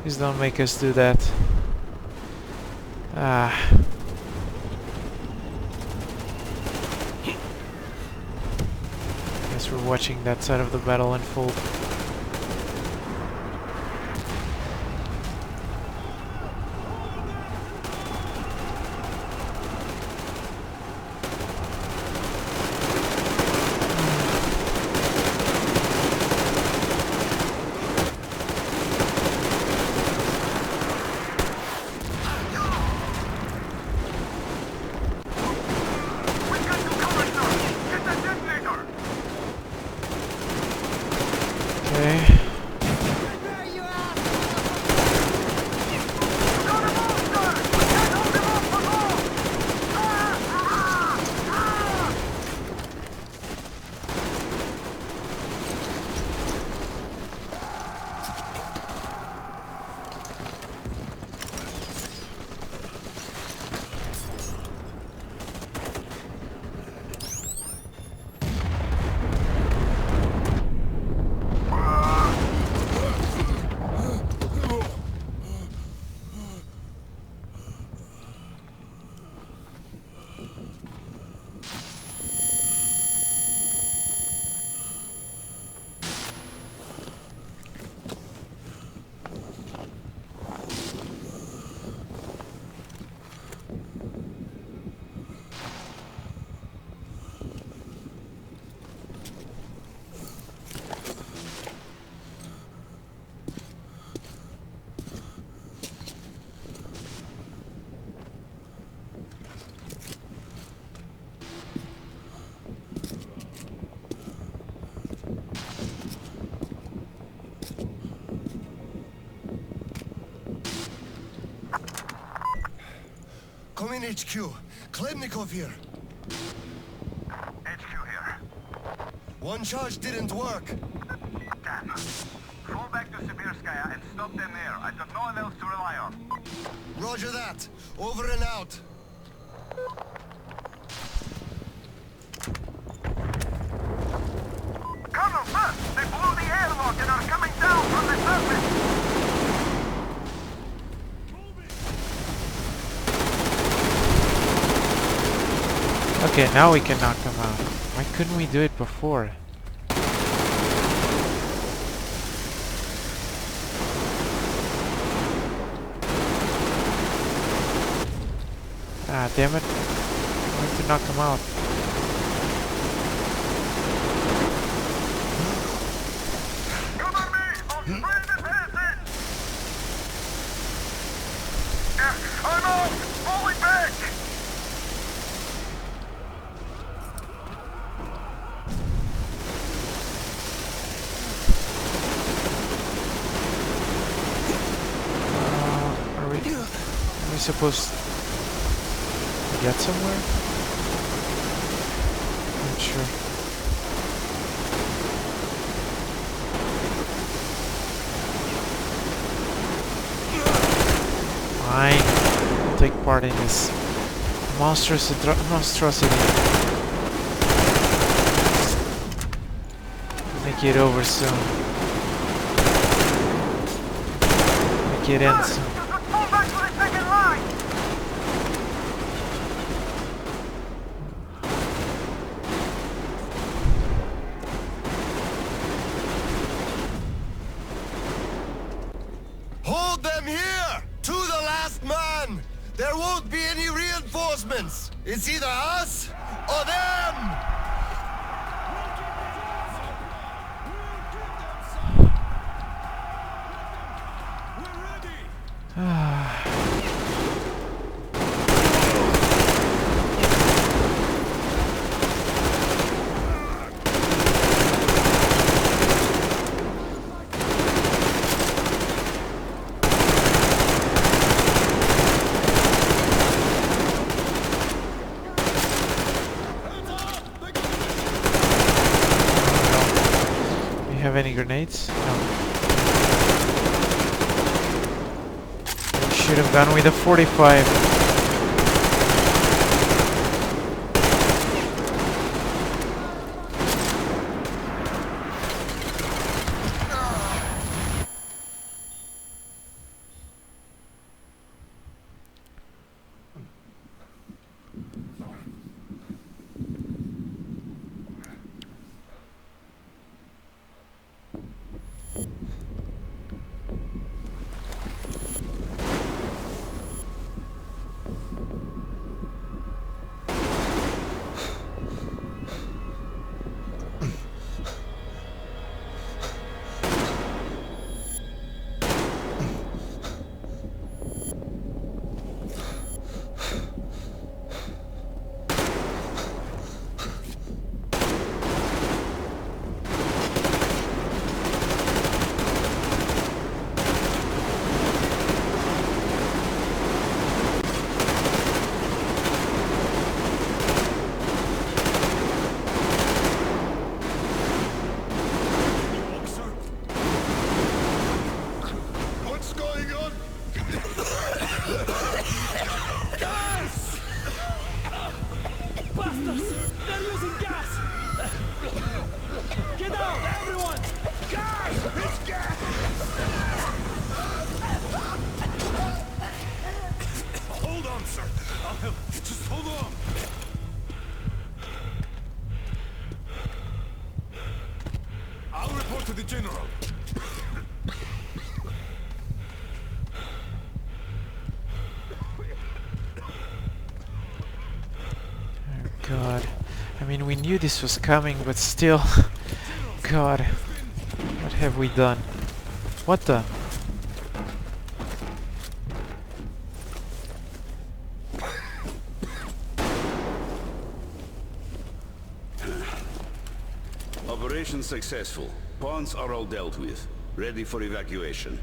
Please don't make us do that. Guess we're watching that side of the battle unfold. in HQ. Khlebnikov here. HQ here. One charge didn't work. Damn. Fall back to Sibirskaya and stop them there. I've got no one else to rely on. Roger that. Over and out. Colonel, sir! They blew the airlock and are coming down from the surface! Okay, now we can knock them out. Why couldn't we do it before? Ah, damn it. I have to knock them out. I'm out! Falling back! Are we supposed to get somewhere? Not sure. Fine. I'll take part in this monstrosity. Make it over soon. Make it end soon. Fall back to the second line! Hold them here! To the last man! There won't be any reinforcements! It's either us or them! Have any grenades? No. Should have gone with a 45. To the general. Oh God. I mean, we knew this was coming, but still. God. What have we done? What the? Operation successful. Pawns are all dealt with. Ready for evacuation.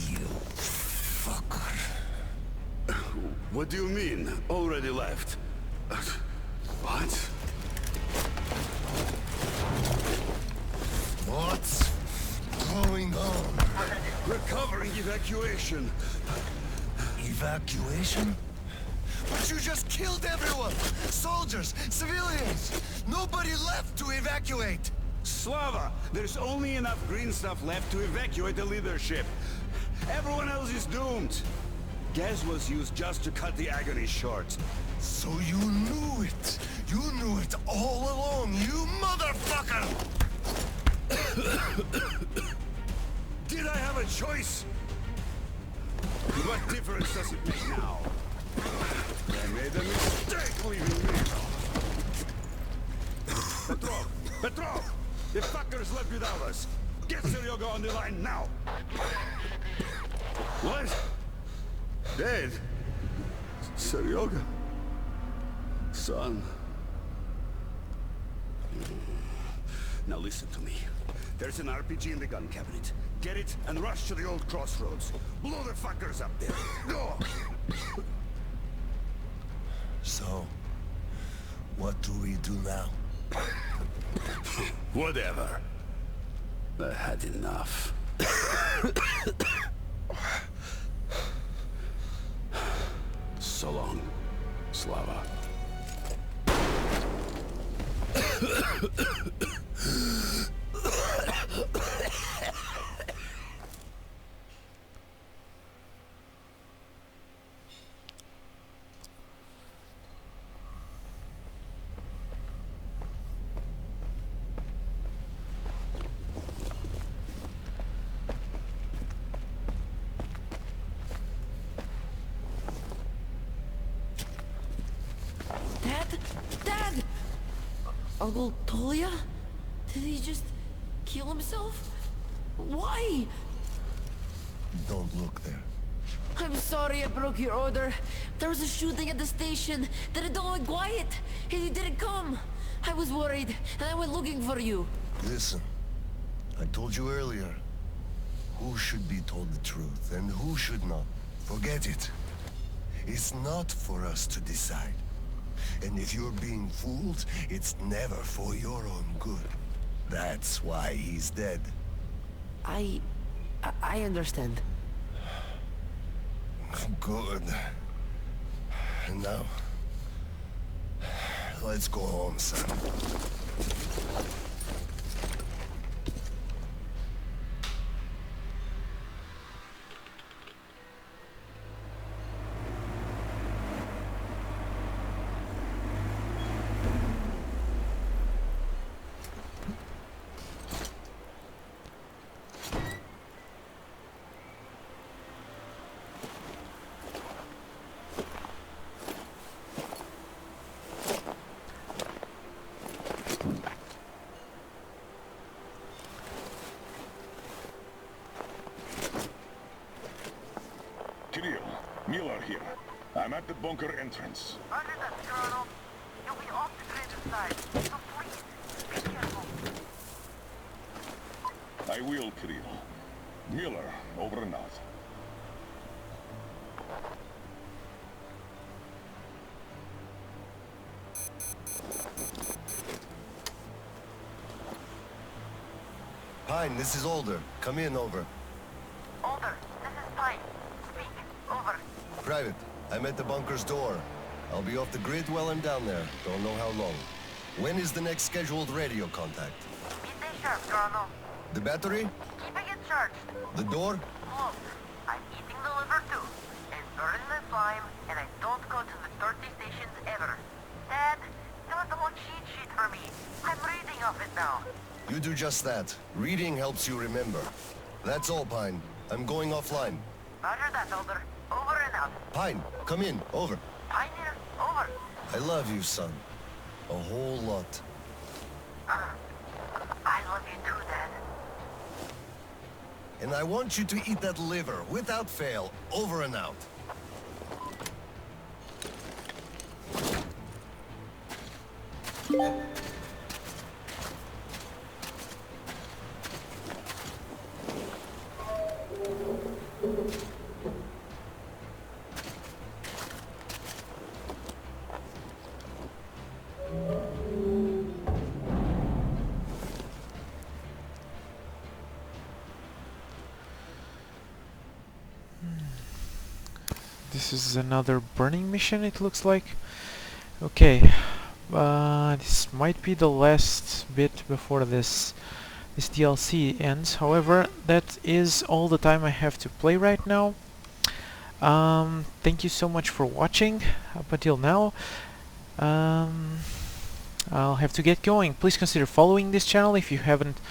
You fucker. What do you mean, already left? What? What's going on? We're covering evacuation. Evacuation? But you just killed everyone! Soldiers, civilians! Nobody left to evacuate! Slava, there's only enough green stuff left to evacuate the leadership. Everyone else is doomed. Gas was used just to cut the agony short. So you knew it! You knew it all along, you motherfucker! Did I have a choice? What difference does it make now? I made a mistake leaving me. Petrov! Petrov! The fuckers left without us! Get Seryoga on the line now! What? Dead? Seryoga? Son? Now listen to me. There's an RPG in the gun cabinet. Get it and rush to the old crossroads. Blow the fuckers up there. Go! So, what do we do now? Whatever. I had enough. So long, Slava. Dad! Uncle Tolia? Did he just kill himself? Why? Don't look there. I'm sorry I broke your order. There was a shooting at the station. Then it all went quiet, and you didn't come. I was worried, and I went looking for you. Listen, I told you earlier, who should be told the truth and who should not. Forget it. It's not for us to decide. And if you're being fooled, it's never for your own good. That's why he's dead. I understand. Good. And now, let's go home, son. Kirill, Miller here. I'm at the bunker entrance. Roger that, Colonel. You'll be off the grid inside, so please, be careful. I will, Kirill. Miller, over and out. Pine, this is Alder. Come in, over. Alder, this is Pine. Speak. Over. Private, I'm at the bunker's door. I'll be off the grid while I'm down there. Don't know how long. When is the next scheduled radio contact? Midday sharp, Colonel. The battery? Keeping it charged. The door? Close. I'm eating the liver too. And burning the slime, and I don't go to the dirty stations ever. Dad, there was one cheat sheet for me. I'm reading off it now. You do just that. Reading helps you remember. That's all, Pine. I'm going offline. Roger that, Alder. Over and out. Pine, come in. Over. Pine here. Over. I love you, son. A whole lot. I love you too, Dad. And I want you to eat that liver, without fail. Over and out. This is another burning mission, it looks like. Okay, this might be the last bit before this DLC ends. However, that is all the time I have to play right now. Thank you so much for watching up until now. I'll have to get going. Please consider following this channel if you haven't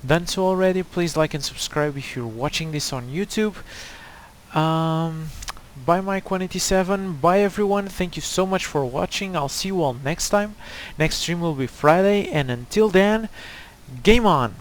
done so already. Please like and subscribe if you're watching this on YouTube. Bye Mike187, bye everyone, thank you so much for watching. I'll see you all next time. Next stream will be Friday, and until then, game on!